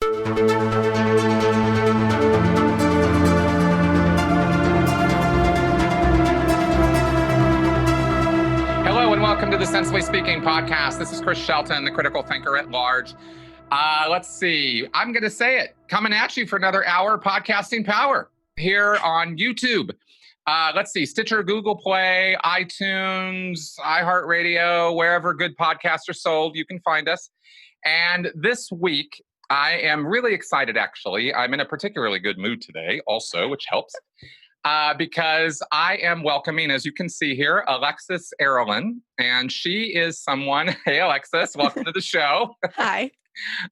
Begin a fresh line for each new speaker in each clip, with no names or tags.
Hello and welcome to the Sensibly Speaking podcast. This is Chris Shelton, the critical thinker at large. Let's see. I'm going to say it. Coming at you for another hour of podcasting power here on YouTube. Let's see. Stitcher, Google Play, iTunes, iHeartRadio, wherever good podcasts are sold, you can find us. And this week, I am really excited, actually. I'm in a particularly good mood today also, which helps. Because I am welcoming, as you can see here, Alexis Arralynn. And she is someone, hey, Alexis, welcome to the show.
Hi.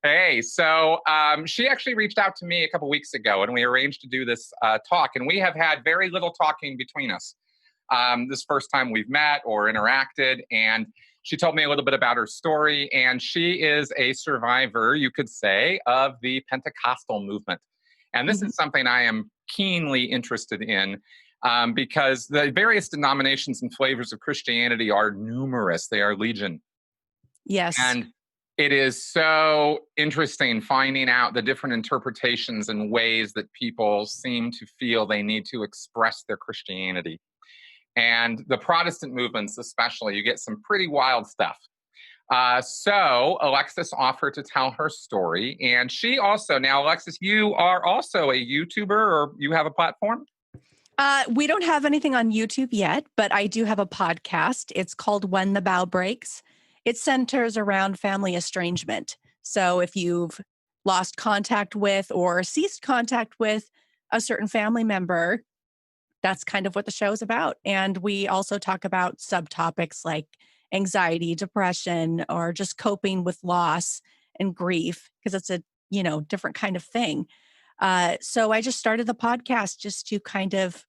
Hey, so she actually reached out to me a couple weeks ago, and we arranged to do this talk. And we have had very little talking between us. This first time we've met or interacted. And she told me a little bit about her story. And she is a survivor, you could say, of the Pentecostal movement. And this is something I am keenly interested in because the various denominations and flavors of Christianity are numerous. They are legion.
Yes.
And it is so interesting finding out the different interpretations and ways that people seem to feel they need to express their Christianity. And the Protestant movements especially, you get some pretty wild stuff. So Alexis offered to tell her story. And she also, now, Alexis, you are also a YouTuber, or you have a platform?
We don't have anything on YouTube yet, but I do have a podcast. It's called When the Bow Breaks. It centers around family estrangement. So if you've lost contact with or ceased contact with a certain family member, that's kind of what the show is about. And we also talk about subtopics like anxiety, depression, or just coping with loss and grief, because it's a, different kind of thing. So I just started the podcast just to kind of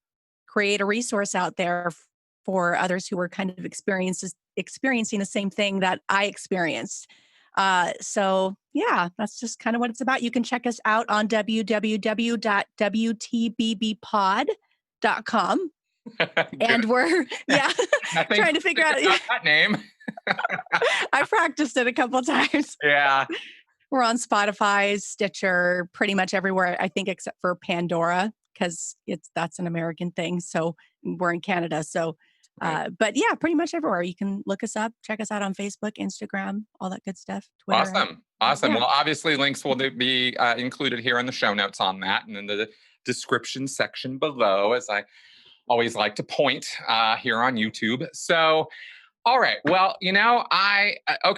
create a resource out there for others who are kind of experiencing the same thing that I experienced. So yeah, that's just kind of what it's about. You can check us out on www.wtbbpod.com. And we're trying to figure out
that name.
I practiced it a couple of times.
Yeah.
We're on Spotify, Stitcher, pretty much everywhere, I think, except for Pandora, because that's an American thing. So we're in Canada. So, but yeah, pretty much everywhere. You can look us up, check us out on Facebook, Instagram, all that good stuff. Twitter.
Awesome. Yeah. Well, obviously links will be included here in the show notes on that and in the description section below, as I always like to point here on YouTube. So, all right. Well,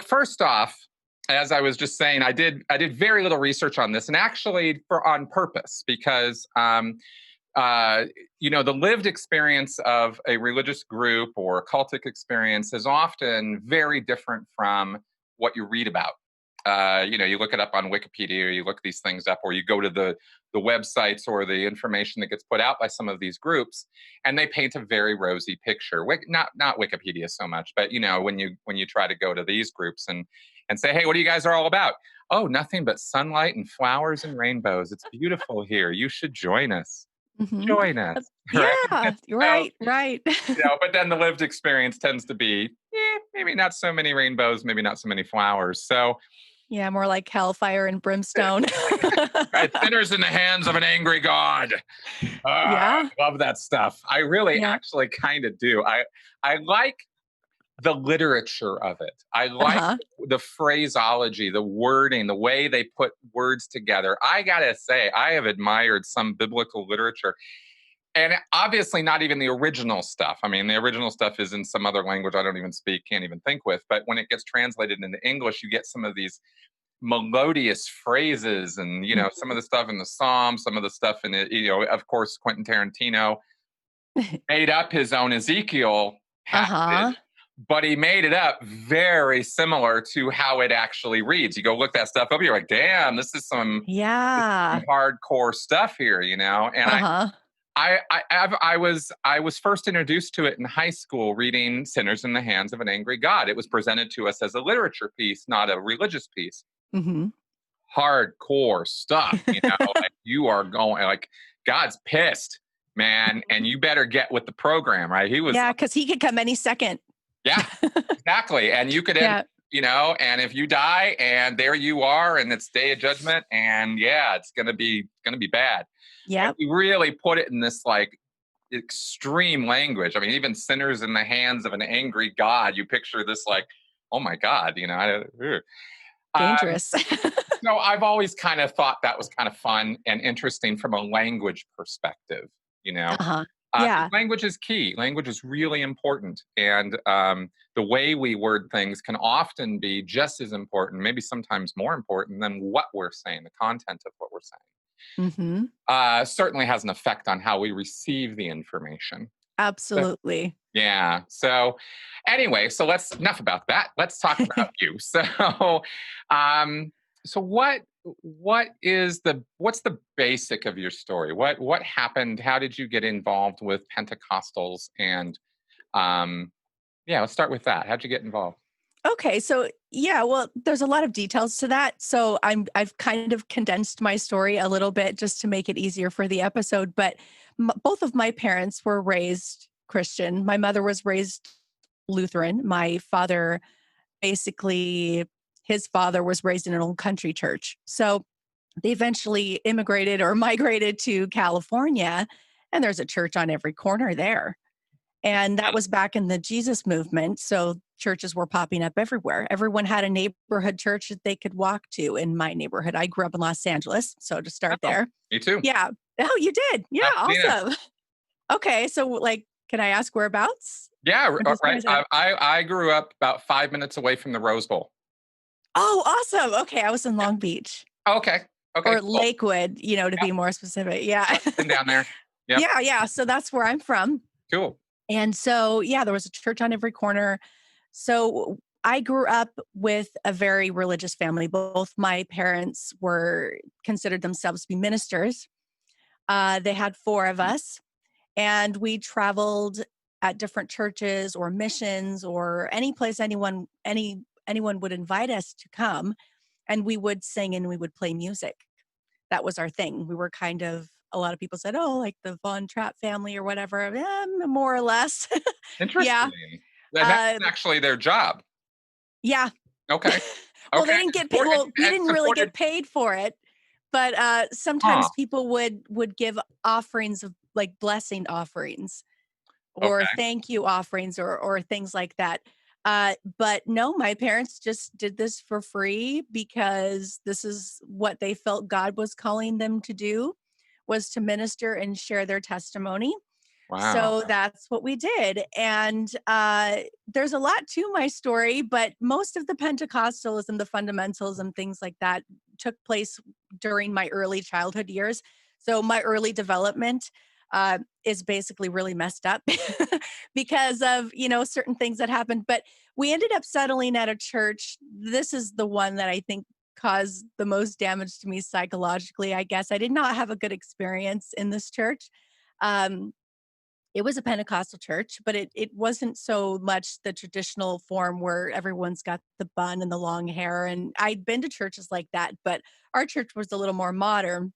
first off, as I was just saying, I did very little research on this, and actually on purpose, because the lived experience of a religious group or a cultic experience is often very different from what you read about. You look it up on Wikipedia, or you look these things up, or you go to the websites or the information that gets put out by some of these groups, and they paint a very rosy picture. Not Wikipedia so much, but when you try to go to these groups and say, hey, what do you guys are all about? Oh, nothing but sunlight and flowers and rainbows. It's beautiful here. You should join us. Join us.
Yeah, right.
But then the lived experience tends to be maybe not so many rainbows, maybe not so many flowers. So
yeah, more like hellfire and brimstone.
Right, sinners in the hands of an angry God. I love that stuff. I really actually kind of do. I like the literature of it. I like the phraseology, the wording, the way they put words together. I gotta say, I have admired some biblical literature. And obviously not even the original stuff. I mean, the original stuff is in some other language I don't even speak, can't even think with. But when it gets translated into English, you get some of these melodious phrases and, some of the stuff in the Psalms, some of the stuff in it, of course, Quentin Tarantino made up his own Ezekiel passage, but he made it up very similar to how it actually reads. You go look that stuff up, you're like, damn, this is some hardcore stuff here, And I was first introduced to it in high school reading Sinners in the Hands of an Angry God. It was presented to us as a literature piece, not a religious piece. Hardcore stuff, like you are going, like, God's pissed, man, and you better get with the program, right? He was,
because he could come any second.
Yeah, exactly. And you could end and if you die and there you are and it's day of judgment and it's going to be bad.
Yeah.
We really put it in this like extreme language. I mean, even sinners in the hands of an angry God, you picture this like, oh my God,
Dangerous.
So I've always kind of thought that was kind of fun and interesting from a language perspective,
Uh-huh. Yeah.
Language is key. Language is really important. And the way we word things can often be just as important, maybe sometimes more important than what we're saying, the content of what we're saying.
Mm-hmm.
Certainly has an effect on how we receive the information.
Absolutely.
Yeah. So anyway, enough about that. Let's talk about you. So what's the basic of your story? What happened? How did you get involved with Pentecostals? And let's start with that. How'd you get involved?
Okay, so well, there's a lot of details to that. So I've kind of condensed my story a little bit just to make it easier for the episode. But both of my parents were raised Christian. My mother was raised Lutheran. My father, basically, his father was raised in an old country church. So they eventually immigrated or migrated to California, and there's a church on every corner there. And that was back in the Jesus movement. So churches were popping up everywhere. Everyone had a neighborhood church that they could walk to in my neighborhood. I grew up in Los Angeles. So to start there.
Me too.
Yeah. Oh, you did? Yeah. Awesome. Okay. So, like, can I ask whereabouts?
Yeah. Right. I grew up about 5 minutes away from the Rose Bowl.
Oh, awesome. Okay. I was in Long Beach.
Okay.
Or cool. Lakewood, to be more specific. Yeah.
Been down there. Yep.
Yeah. So that's where I'm from.
Cool.
And so, there was a church on every corner. So I grew up with a very religious family. Both my parents considered themselves to be ministers. They had 4 of us, and we traveled at different churches or missions or any place anyone would invite us to come, and we would sing and we would play music. That was our thing. We were kind of, a lot of people said, oh, like the Von Trapp family or whatever. More or less.
Interesting.
Yeah.
That's actually their job.
Yeah.
Okay.
Well, they didn't get paid. Well, we didn't really get paid for it, but sometimes people would give offerings of like blessing offerings or thank you offerings or things like that. But no, my parents just did this for free because this is what they felt God was calling them to do, was to minister and share their testimony.
Wow.
So that's what we did. And there's a lot to my story, but most of the Pentecostalism, the fundamentalism, things like that took place during my early childhood years. So my early development is basically really messed up because of, certain things that happened. But we ended up settling at a church. This is the one that I think caused the most damage to me psychologically, I guess. I did not have a good experience in this church. It was a Pentecostal church, but it wasn't so much the traditional form where everyone's got the bun and the long hair. And I'd been to churches like that, but our church was a little more modern.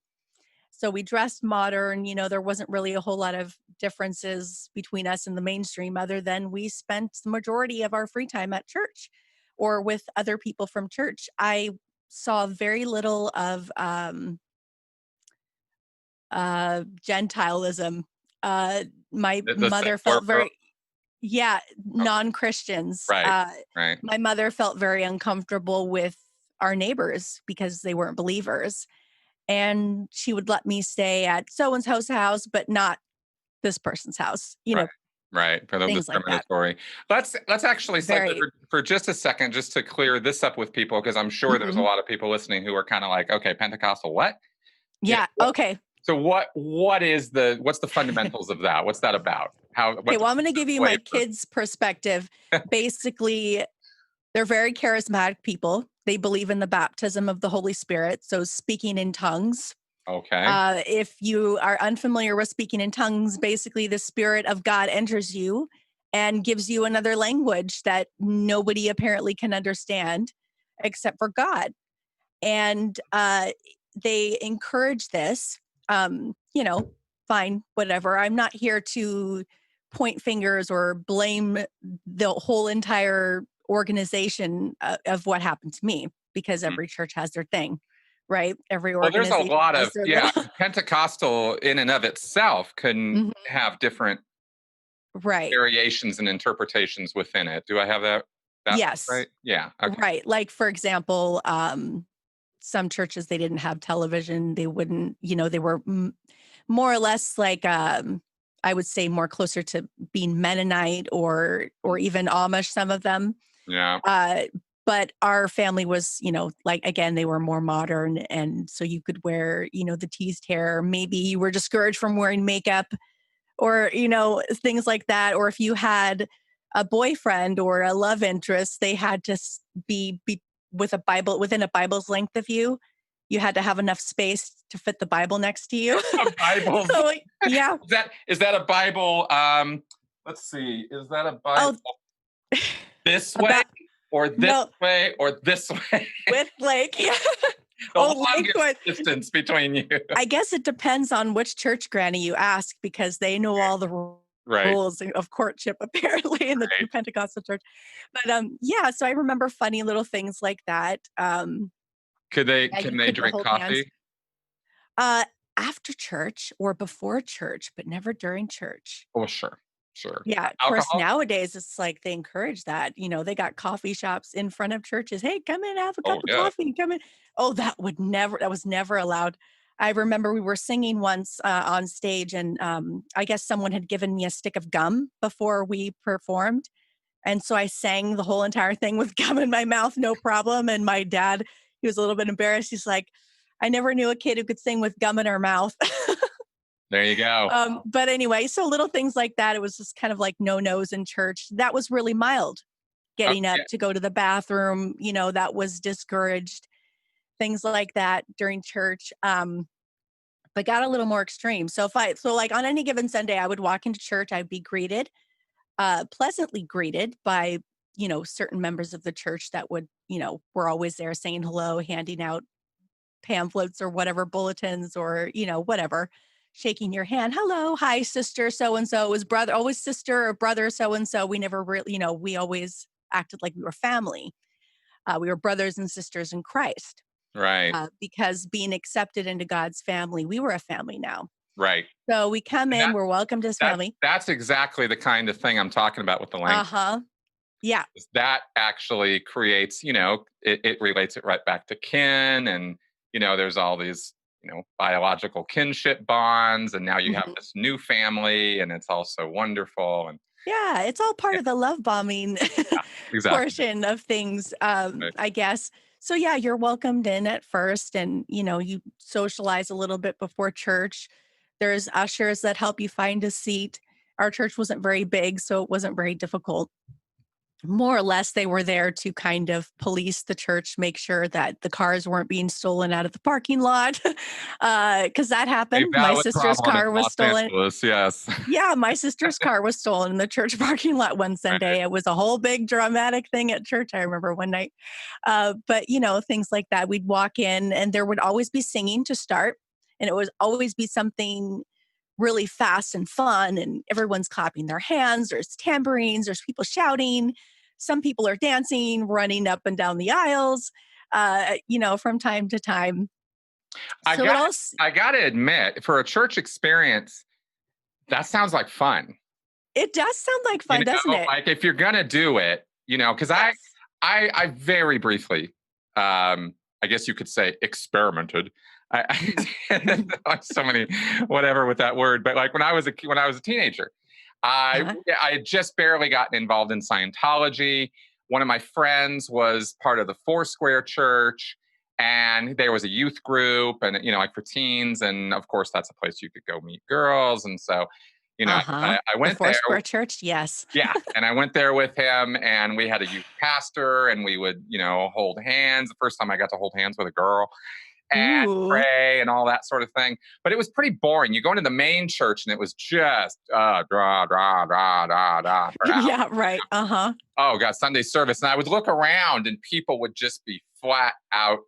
So we dressed modern. There wasn't really a whole lot of differences between us and the mainstream other than we spent the majority of our free time at church or with other people from church. I saw very little of Gentilism. My mother felt very, non-Christians.
Right.
My mother felt very uncomfortable with our neighbors because they weren't believers. And she would let me stay at so-and-so's house, but not this person's house,
Right. For those discriminatory. Like let's actually say for just a second, just to clear this up with people, because I'm sure there's a lot of people listening who are kind of like, okay, Pentecostal, what?
Yeah. Okay.
So what's the fundamentals of that? What's that about?
Okay, well, I'm going to give you my kids' perspective. Basically, they're very charismatic people. They believe in the baptism of the Holy Spirit, so speaking in tongues.
Okay.
If you are unfamiliar with speaking in tongues, basically the Spirit of God enters you and gives you another language that nobody apparently can understand except for God. And they encourage this. Fine, whatever. I'm not here to point fingers or blame the whole entire organization of what happened to me, because every church has their thing, right? Every
Well, there's a
organization
lot
has
of,
their
yeah,
little
Pentecostal in and of itself can
Mhm.
have different
Right.
variations and interpretations within it. Do I have that
Yes.
right? Yeah. Okay.
Right. Like, for example, some churches, they didn't have television. They wouldn't, they were more or less like, I would say more closer to being Mennonite or even Amish, some of them.
Yeah.
Uh, but our family was, like, again, they were more modern. And so you could wear, the teased hair. Maybe you were discouraged from wearing makeup or, things like that. Or if you had a boyfriend or a love interest, they had to be with a Bible within a Bible's length of you. You had to have enough space to fit the Bible next to you.
A Bible.
So, like, yeah.
Is that a Bible? Let's see. Is that a Bible
Oh,
this way
about
or this
no,
way or this way?
with like, yeah.
The
Oh, lengthwise.
longest distance between you.
I guess it depends on which church granny you ask, because they know all the
Right.
rules of courtship apparently in the
Right.
true Pentecostal church. But yeah, so I remember funny little things like that.
Can
Yeah, you
they
couldn't
drink
hold hands.
coffee?
Uh After church or before church, but never during church.
Oh, sure. Sure.
Yeah, of course,
Alcohol?
nowadays it's like they encourage that. They got coffee shops in front of churches. Hey, come in, have a cup
Oh,
of
yeah.
coffee. Come in. Oh, that was never allowed. I remember we were singing once on stage, and I guess someone had given me a stick of gum before we performed. And so I sang the whole entire thing with gum in my mouth, no problem. And my dad, he was a little bit embarrassed. He's like, I never knew a kid who could sing with gum in her mouth.
There you go.
But anyway, so little things like that. It was just kind of like no-nos in church. That was really mild. Getting up
Yeah.
to go to the bathroom, that was discouraged. Things like that during church. But got a little more extreme. So like on any given Sunday, I would walk into church, I'd be greeted, pleasantly greeted by, certain members of the church that would, were always there saying hello, handing out pamphlets or whatever, bulletins or, whatever, shaking your hand. Hello, hi, sister, so and so. It was brother, always sister or brother, so and so. We never really, we always acted like we were family. We were brothers and sisters in Christ,
Right.
because being accepted into God's family, we were a family now.
Right.
So we come
And
in, we're welcomed as family.
that's exactly the kind of thing I'm talking about with the
Uh
language.
huh. Yeah.
That actually creates, it relates it right back to kin. And, there's all these, biological kinship bonds. And now you have
Mhm.
this new family and it's all so wonderful. And
Yeah, it's all part
yeah,
of the love bombing
exactly.
portion of things,
Right.
I guess. So yeah, you're welcomed in at first, and you socialize a little bit before church. There's ushers that help you find a seat. Our church wasn't very big, so it wasn't very difficult. More or less, they were there to kind of police the church, make sure that the cars weren't being stolen out of the parking lot, because that
A
happened. My
valid
sister's
problem in
car was
Los
stolen.
Angeles. Yes.
Yeah, my sister's car was stolen in the church parking lot one
Right.
Sunday. It was a whole big dramatic thing at church, I remember one night. But, things like that. We'd walk in and there would always be singing to start, and it would always be something really fast and fun, and everyone's clapping their hands. There's tambourines, there's people shouting. Some people are dancing, running up and down the aisles, from time to time.
I
So it
got
all,
I got to admit, for a church experience, that sounds like fun.
it does sound like fun, doesn't it?
Like if you're gonna do it, because
Yes.
I very briefly, I guess you could say, experimented. So many whatever with that word, but like when I was a teenager,
Uh-huh.
I had just barely gotten involved in Scientology. One of my friends was part of the Foursquare Church, and there was a youth group, and like for teens, and of course that's a place you could go meet girls, and so
Uh-huh.
I
The
went there.
Foursquare Church, yes.
Yeah, and I went there with him, and we had a youth pastor, and we would, hold hands. The first time I got to hold hands with a girl and
Ooh.
pray and all that sort of thing. But it was pretty boring. You go into the main church, and it was just dra dra dra dra dra for hours.
Yeah, right. Uh-huh.
Oh God, Sunday service, and I would look around, and people would just be flat out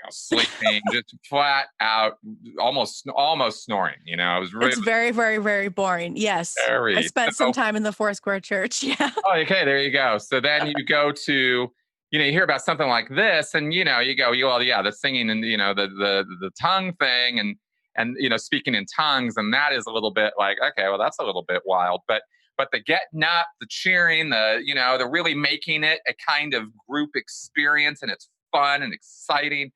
sleeping, just flat out, almost snoring. You know, it was really
It's very, very, very boring. Yes. I
very.
spent some time in the Foursquare Church. Yeah.
Oh, okay, there you go. So then you go to, you know, you hear about something like this, and you know, you go, well, yeah, the singing and you know the tongue thing, and you know, speaking in tongues, and that is a little bit like, okay, well, that's a little bit wild, but the getting up, the cheering, the you know, the really making it a kind of group experience, and it's fun and exciting.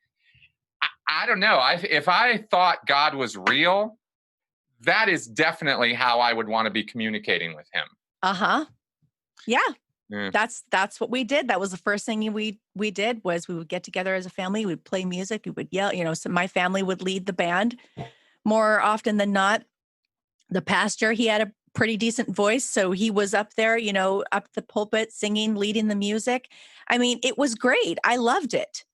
I don't know. If I thought God was real, that is definitely how I would want to be communicating with Him.
Uh-huh. Yeah.
Yeah.
That's what we did. That was the first thing we did was we would get together as a family, we'd play music, we would yell, you know, so my family would lead the band more often than not. The pastor, he had a pretty decent voice, so he was up there, you know, up the pulpit singing, leading the music. I mean, it was great. I loved it.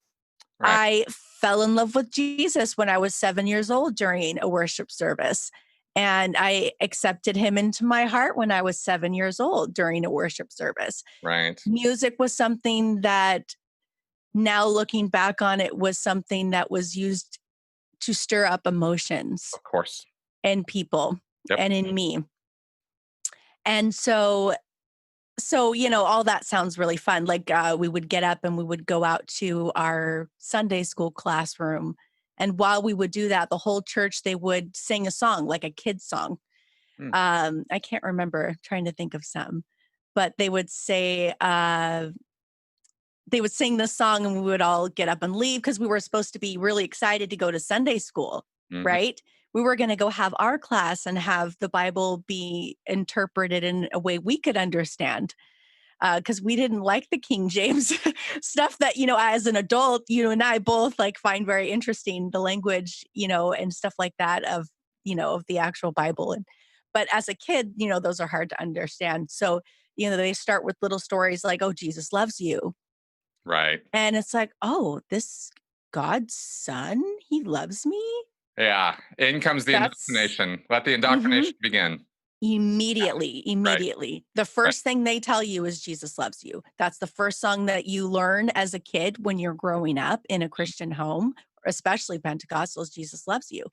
Right.
I fell in love with Jesus when I was 7 years old during a worship service. And I accepted him into my heart when I was 7 years old during a worship service.
Right.
Music was something that, now looking back on it, was something that was used to stir up emotions
Of course.
in people
Yep.
and in me. And so, you know, all that sounds really fun. Like we would get up and we would go out to our Sunday school classroom. And while we would do that, the whole church, they would sing a song, like a kid's song.
Hmm.
I can't remember, trying to think of some, but they would say, they would sing this song and we would all get up and leave because we were supposed to be really excited to go to Sunday school,
Mhm.
right? We were going to go have our class and have the Bible be interpreted in a way we could understand. Because we didn't like the King James stuff that, you know, as an adult, you and I both like find very interesting, the language, you know, and stuff like that of, you know, of the actual Bible. But as a kid, you know, those are hard to understand. So, you know, they start with little stories like, oh, Jesus loves you.
Right.
And it's like, oh, this God's son, he loves me.
Yeah. In comes the
That's
indoctrination. Let the
mhm.
indoctrination begin.
Immediately,
Right.
immediately. The
Right.
first thing they tell you is Jesus loves you. That's the first song that you learn as a kid when you're growing up in a Christian home, especially Pentecostals, Jesus loves you.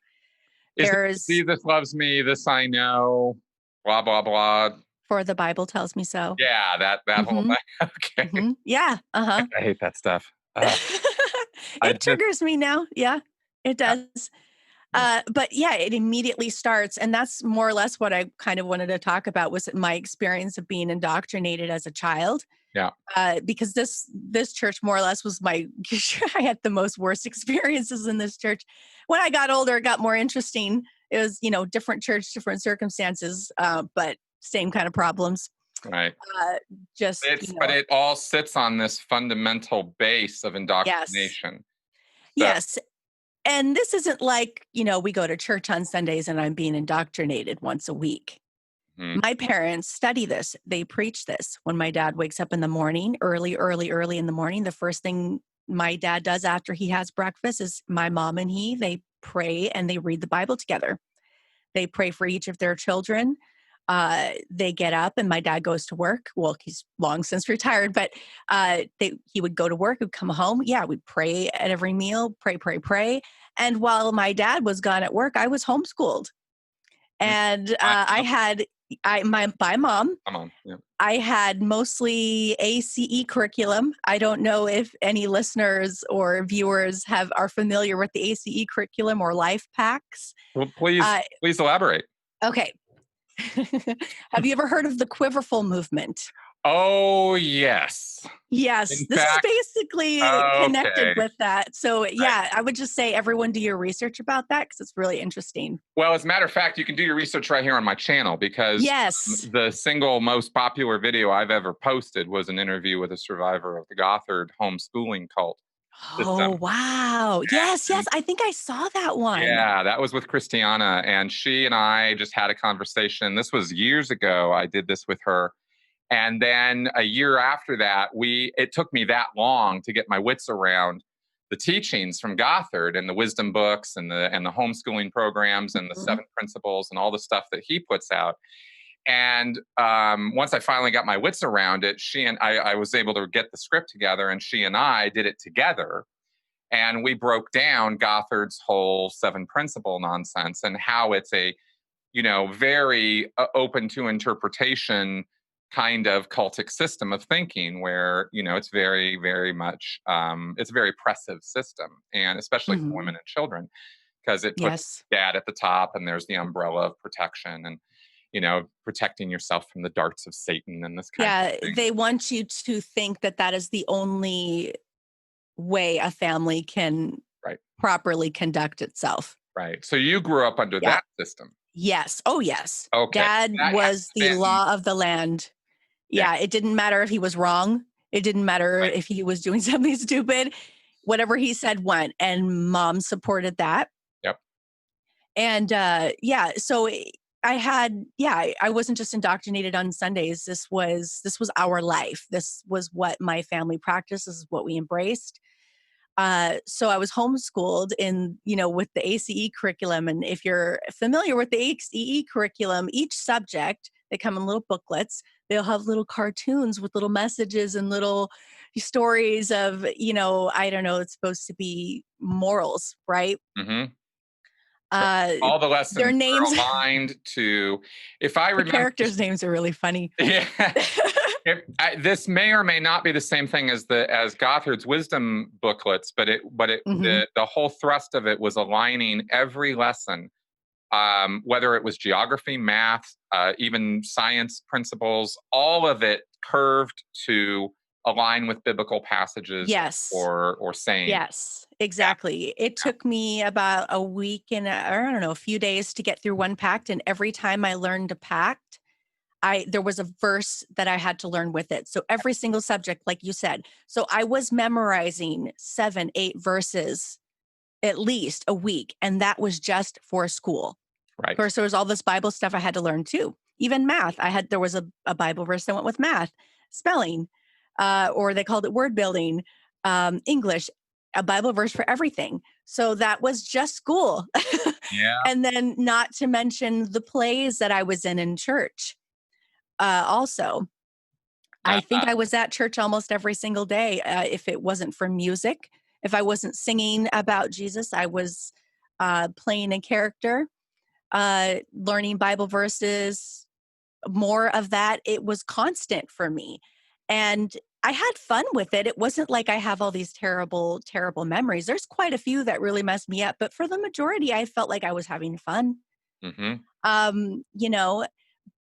Is it
There's
Jesus loves me? This I know. Blah blah blah.
For the Bible tells me so.
Yeah. That whole
Mhm,
thing. Okay.
mhm. Yeah, uh-huh.
I hate that stuff. I
It
just
triggers me now. Yeah, it
yeah.
does.
Yeah.
But yeah, it immediately starts, and that's more or less what I kind of wanted to talk about was my experience of being indoctrinated as a child.
Yeah.
Because this church more or less was my I had the most worst experiences in this church. When I got older, it got more interesting. It was, you know, different church, different circumstances, but same kind of problems.
Right.
Uh, just, you
But
know,
it all sits on this fundamental base of
yes,
indoctrination. So
yes. And this isn't like, you know, we go to church on Sundays and I'm being indoctrinated once a week.
mm,
My parents study this. They preach this. When my dad wakes up in the morning, early in the morning, the first thing my dad does after he has breakfast is my mom and they pray and they read the Bible together. They pray for each of their children. They get up and my dad goes to work. Well, he's long since retired, but he would go to work, would come home. Yeah, we'd pray at every meal, pray, pray, pray. And while my dad was gone at work, I was homeschooled.
mm,
And
I,
I had my by mom.
come on. Yeah.
I had mostly ACE curriculum. I don't know if any listeners or viewers are familiar with the ACE curriculum or life packs.
Well, please,
Uh,
please elaborate.
okay. Have you ever heard of the Quiverful movement?
Oh yes.
Yes,
In
this is
fact,
basically connected
okay.
with that. So,
Right.
yeah, I would just say everyone do your research about that because it's really interesting.
Well, as a matter of fact, you can do your research right here on my channel because
Yes.
the single most popular video I've ever posted was an interview with a survivor of the Gothard homeschooling cult
Oh,
system.
wow. Yes, yes.
And
I think I saw that one.
yeah, that was with Christiana, and she and I just had a conversation. This was years ago. I did this with her. And then a year after that, it took me that long to get my wits around the teachings from Gothard and the wisdom books and the homeschooling programs and the
Mhm.
7 principles and all the stuff that he puts out. And once I finally got my wits around it, she and I was able to get the script together, and she and I did it together. And we broke down Gothard's whole 7 principle nonsense and how it's a, very open to interpretation kind of cultic system of thinking where, it's very, very much, it's a very oppressive system, and especially for women and children, because it puts dad at the top and there's the umbrella of protection and, protecting yourself from the darts of Satan and this kind of thing.
They want you to think that that is the only way a family can properly conduct itself.
Right. So you grew up under that system.
Yes. Oh, yes.
Okay.
Dad was the law of the land. Yeah. It didn't matter if he was wrong. It didn't matter if he was doing something stupid. Whatever he said went, and mom supported that.
Yep.
And so I wasn't just indoctrinated on Sundays. This was our life. This was what my family practiced. This is what we embraced. So I was homeschooled with the ACE curriculum. And if you're familiar with the ACE curriculum, each subject, they come in little booklets. They'll have little cartoons with little messages and little stories of, I don't know, it's supposed to be morals, right?
Mm-hmm. All the lessons
their names
are aligned to, if I remember,
the characters' names are really funny.
Yeah. This may or may not be the same thing as Gothard's wisdom booklets, but the whole thrust of it was aligning every lesson, whether it was geography, math, even science principles, all of it curved to align with biblical passages or saying.
Yes, exactly. It took me about a week and a few days to get through one pact. And every time I learned a pact, there was a verse that I had to learn with it. So every single subject, like you said, so I was memorizing 7, 8 verses at least a week. And that was just for school.
Right.
Of course, there was all this Bible stuff I had to learn too. Even math. There was a Bible verse that went with math, spelling, or they called it word building, English, a Bible verse for everything. So that was just school.
Yeah.
And then not to mention the plays that I was in church. Also, I think I was at church almost every single day. If it wasn't for music, if I wasn't singing about Jesus, I was playing a character, learning Bible verses, more of that. It was constant for me. And I had fun with it. It wasn't like I have all these terrible, terrible memories. There's quite a few that really messed me up. But for the majority, I felt like I was having fun.
Mm-hmm.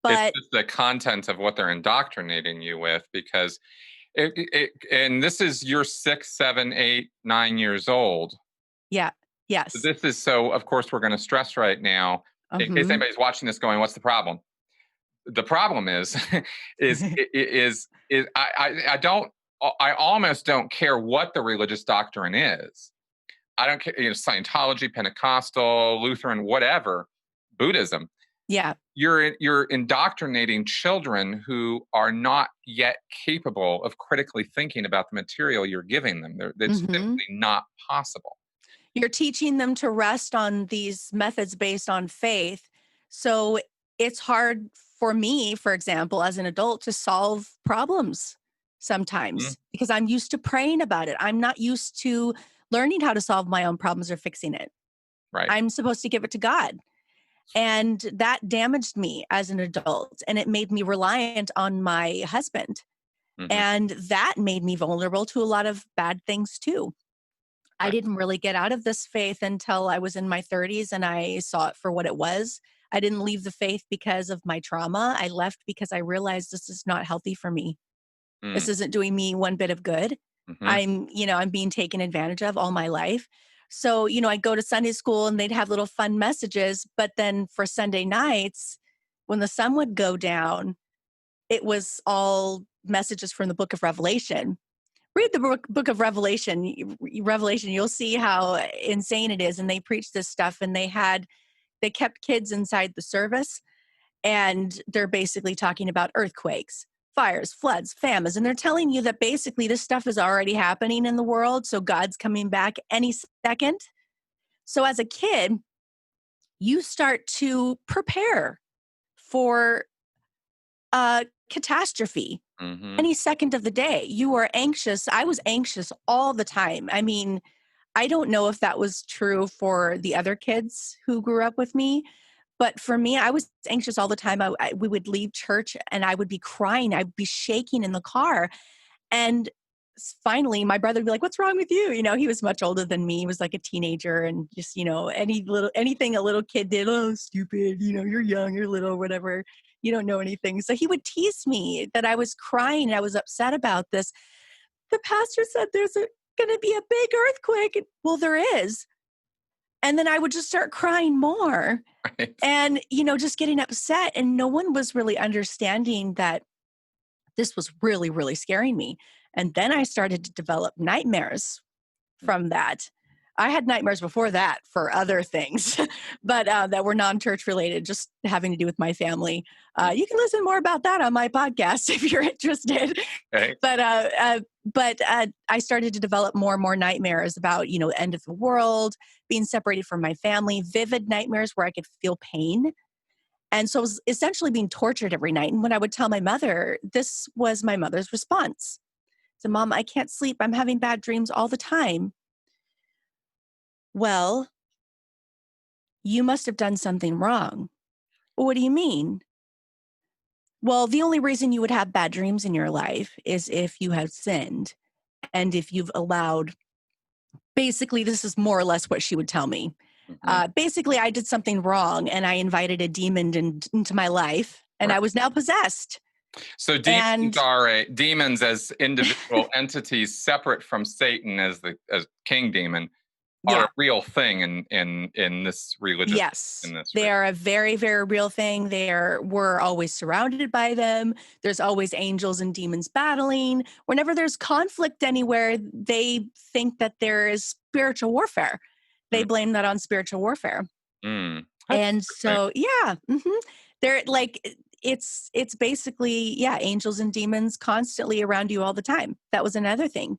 But
it's just the content of what they're indoctrinating you with, because and this is you're 6, 7, 8, 9 years old.
Yeah. Yes.
So this is of course we're going to stress right now in case anybody's watching this going, what's the problem? The problem is I almost don't care what the religious doctrine is. I don't care, Scientology, Pentecostal, Lutheran, whatever, Buddhism.
Yeah.
You're indoctrinating children who are not yet capable of critically thinking about the material you're giving them. It's simply not possible.
You're teaching them to rest on these methods based on faith. So it's hard for me, for example, as an adult, to solve problems sometimes because I'm used to praying about it. I'm not used to learning how to solve my own problems or fixing it.
Right.
I'm supposed to give it to God. And that damaged me as an adult, and it made me reliant on my husband. And that made me vulnerable to a lot of bad things too. I didn't really get out of this faith until I was in my 30s, and I saw it for what it was. I didn't leave the faith because of my trauma. I left because I realized this is not healthy for me. This isn't doing me one bit of good. I'm being taken advantage of all my life. So, I'd go to Sunday school and they'd have little fun messages. But then for Sunday nights, when the sun would go down, it was all messages from the book of Revelation. Read the book of Revelation, you'll see how insane it is. And they preached this stuff, and they kept kids inside the service, and they're basically talking about earthquakes, fires, floods, famines. And they're telling you that basically this stuff is already happening in the world. So God's coming back any second. So as a kid, you start to prepare for a catastrophe any second of the day. You are anxious. I was anxious all the time. I mean, I don't know if that was true for the other kids who grew up with me, but for me, I was anxious all the time. We would leave church and I would be crying. I'd be shaking in the car. And finally, my brother would be like, "What's wrong with you?" You know, he was much older than me. He was like a teenager, and just, you know, anything a little kid did, "Oh, stupid, you know, you're young, you're little, whatever. You don't know anything." So he would tease me that I was crying and I was upset about this. The pastor said there's going to be a big earthquake. Well, there is. And then I would just start crying more
Right.
and, you know, just getting upset. And no one was really understanding that this was really, really scaring me. And then I started to develop nightmares from that. I had nightmares before that for other things, but that were non-church related, just having to do with my family. You can listen more about that on my podcast if you're interested.
Okay.
But I started to develop more and more nightmares about, you know, the end of the world, being separated from my family, vivid nightmares where I could feel pain. And so I was essentially being tortured every night. And when I would tell my mother, this was my mother's response. So, Mom, I can't sleep. I'm having bad dreams all the time. Well, you must have done something wrong. What do you mean? Well, the only reason you would have bad dreams in your life is if you have sinned and if you've allowed, basically, this is more or less what she would tell me. Basically, I did something wrong and I invited a demon into my life and
Right.
I was now possessed.
So demons as individual entities separate from Satan as King Demon are a real thing in this religion.
Yes, they are a very, very real thing. We're always surrounded by them. There's always angels and demons battling. Whenever there's conflict anywhere, they think that there is spiritual warfare. They blame that on spiritual warfare. And so, they're like, it's basically, angels and demons constantly around you all the time. That was another thing.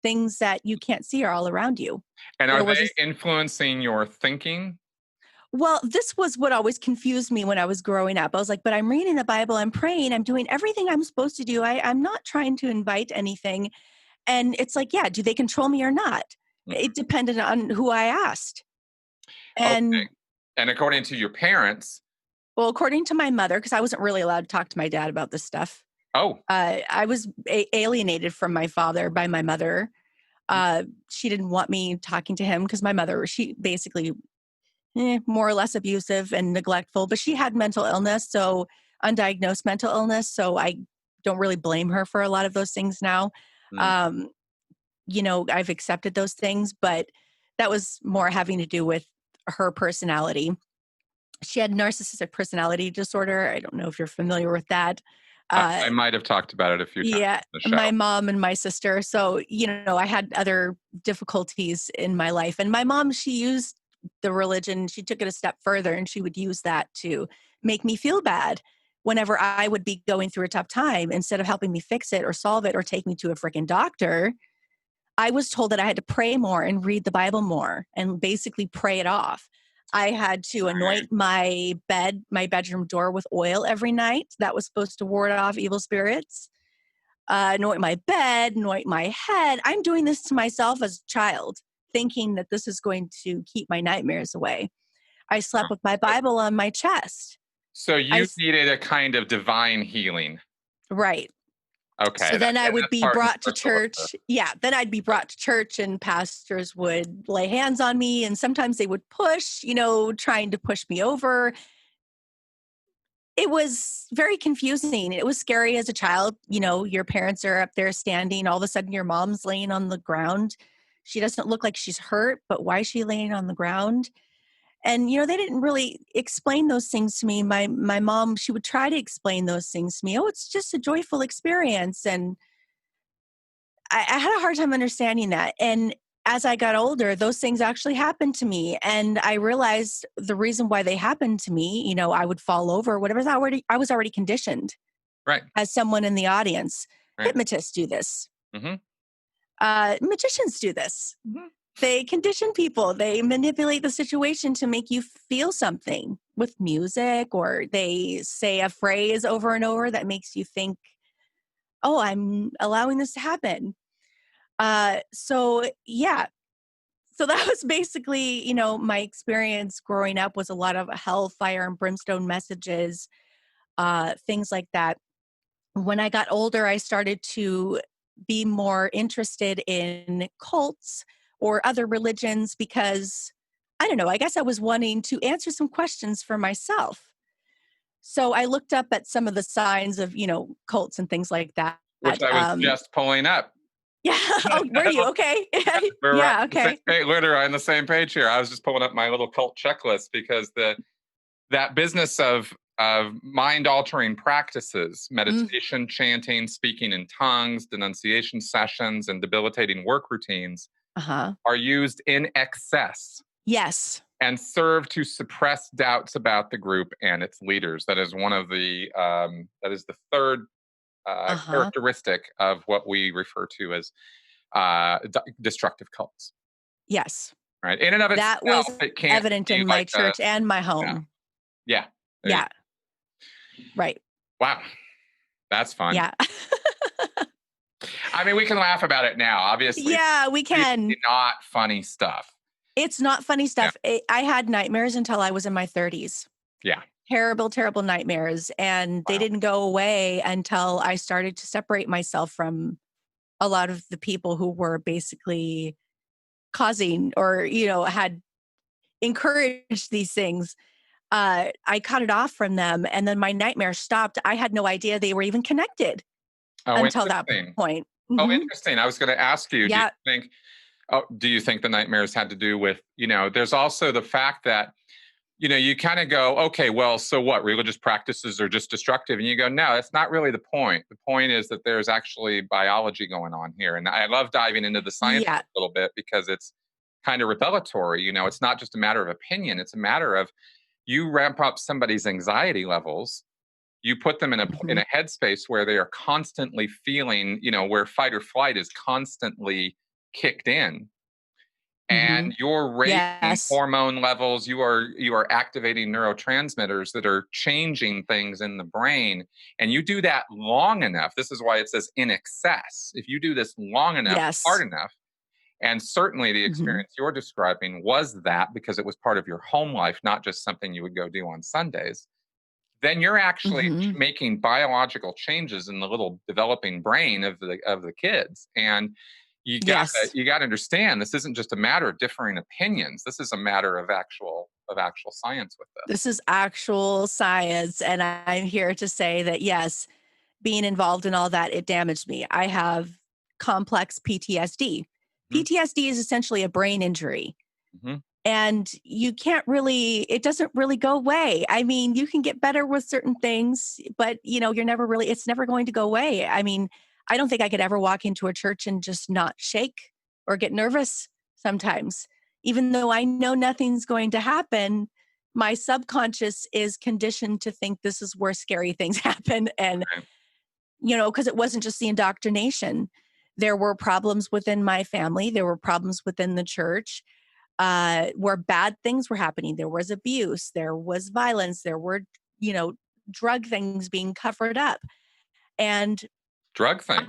Things that you can't see are all around you.
And are they influencing your thinking?
Well, this was what always confused me when I was growing up. I was like, but I'm reading the Bible, I'm praying, I'm doing everything I'm supposed to do. I'm not trying to invite anything. And it's like, do they control me or not? It depended on who I asked. And
And according to your parents?
Well, according to my mother, because I wasn't really allowed to talk to my dad about this stuff. I was alienated from my father by my mother. She didn't want me talking to him because my mother, she basically more or less abusive and neglectful, but she had mental illness, so undiagnosed mental illness. So I don't really blame her for a lot of those things now. You know, I've accepted those things, but that was more having to do with her personality. She had narcissistic personality disorder. I don't know if you're familiar with that.
I might have talked about it a few times.
Yeah, my mom and my sister. So, you know, I had other difficulties in my life. And my mom, she used the religion, she took it a step further and she would use that to make me feel bad whenever I would be going through a tough time. Instead of helping me fix it or solve it or take me to a freaking doctor, I was told that I had to pray more and read the Bible more and basically pray it off. I had to anoint my bedroom door with oil every night. That was supposed to ward off evil spirits. Anoint my bed, anoint my head. I'm doing this to myself as a child, thinking that this is going to keep my nightmares away. I slept with my Bible on my chest.
So you needed a kind of divine healing.
Right.
Okay.
So then I would be brought to church. Yeah. Then I'd be brought to church and pastors would lay hands on me. And sometimes they would push, you know, trying to push me over. It was very confusing. It was scary as a child. You know, your parents are up there standing. All of a sudden your mom's laying on the ground. She doesn't look like she's hurt, but why is she laying on the ground? And, you know, they didn't really explain those things to me. My mom, she would try to explain those things to me. Oh, it's just a joyful experience. And I had a hard time understanding that. And as I got older, those things actually happened to me. And I realized the reason why they happened to me, you know, I would fall over, whatever. I was already conditioned.
Right.
As someone in the audience. Right. Hypnotists do this. Magicians do this. They condition people. They manipulate the situation to make you feel something with music, or they say a phrase over and over that makes you think, oh, I'm allowing this to happen. So yeah, So that was basically, my experience growing up was a lot of hell, fire, and brimstone messages, things like that. When I got older, I started to be more interested in cults or other religions because, I don't know, I guess I was wanting to answer some questions for myself. So I looked up at some of the signs of, cults and things like that.
Which I was just pulling up.
Yeah. Oh, were you? Okay.
We're
Yeah.
on the same
Okay.
page, literally on the same page here. I was just pulling up my little cult checklist because that business of mind-altering practices, meditation, chanting, speaking in tongues, denunciation sessions, and debilitating work routines are used in excess.
Yes.
And serve to suppress doubts about the group and its leaders. That is one of the that is the third characteristic of what we refer to as destructive cults.
Yes.
Right. In and of itself,
that was
it can't
evident
be
in my
like
church and my home.
Yeah.
Yeah. Right.
Wow. That's fun.
Yeah.
I mean, we can laugh about it now. Obviously,
Yeah, we can.
Really not funny stuff.
It's not funny stuff. I had nightmares until I was in my 30s.
Yeah.
Terrible, terrible nightmares. And they didn't go away until I started to separate myself from a lot of the people who were basically causing or, had encouraged these things. I cut it off from them and then my nightmare stopped. I had no idea they were even connected until that point.
Oh, interesting. I was going to ask you,
Yeah.
do you think the nightmares had to do with, there's also the fact that, you kind of go, okay, well, so what? Religious practices are just destructive. And you go, no, that's not really the point. The point is that there's actually biology going on here. And I love diving into the science a little bit because it's kind of revelatory. It's not just a matter of opinion. It's a matter of you ramp up somebody's anxiety levels. You put them in a headspace where they are constantly feeling, where fight or flight is constantly kicked in. And you're raising hormone levels. You are activating neurotransmitters that are changing things in the brain. And you do that long enough. This is why it says in excess. If you do this long enough, hard enough, and certainly the experience you're describing was that because it was part of your home life, not just something you would go do on Sundays, then you're actually making biological changes in the little developing brain of the kids. And you got to understand this isn't just a matter of differing opinions. This is a matter of actual science with this.
This is actual science. And I'm here to say that, yes, being involved in all that, it damaged me. I have complex PTSD. PTSD is essentially a brain injury. And you can't really, it doesn't really go away. I mean, you can get better with certain things, but you're never really, it's never going to go away. I mean, I don't think I could ever walk into a church and just not shake or get nervous sometimes. Even though I know nothing's going to happen, my subconscious is conditioned to think this is where scary things happen. And, because it wasn't just the indoctrination. There were problems within my family. There were problems within the church where bad things were happening. There was abuse. There was violence. There were, drug things being covered up. And
drug thing.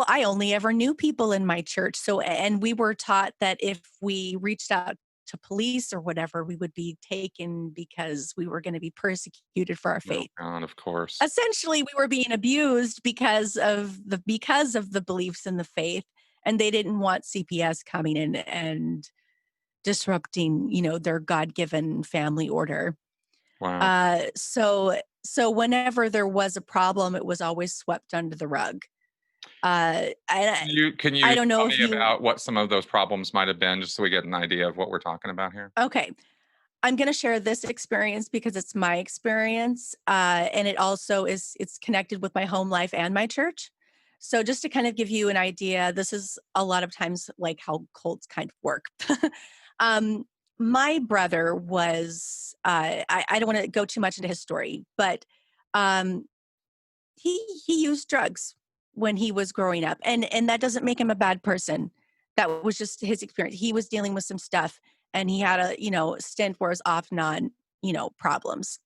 I only ever knew people in my church. So, and we were taught that if we reached out to police or whatever, we would be taken because we were going to be persecuted for our faith.
Oh, God, of course.
Essentially, we were being abused because of the beliefs in the faith, and they didn't want CPS coming in and disrupting, their God-given family order.
Wow.
So whenever there was a problem, it was always swept under the rug.
Can you
I don't know
tell me about what some of those problems might have been, just so we get an idea of what we're talking about here?
Okay. I'm going to share this experience because it's my experience. And it also it's connected with my home life and my church. So just to kind of give you an idea, this is a lot of times like how cults kind of work. My brother was, I don't want to go too much into his story, but he used drugs when he was growing up. And that doesn't make him a bad person. That was just his experience. He was dealing with some stuff and he had a, stint where it was off and on, problems.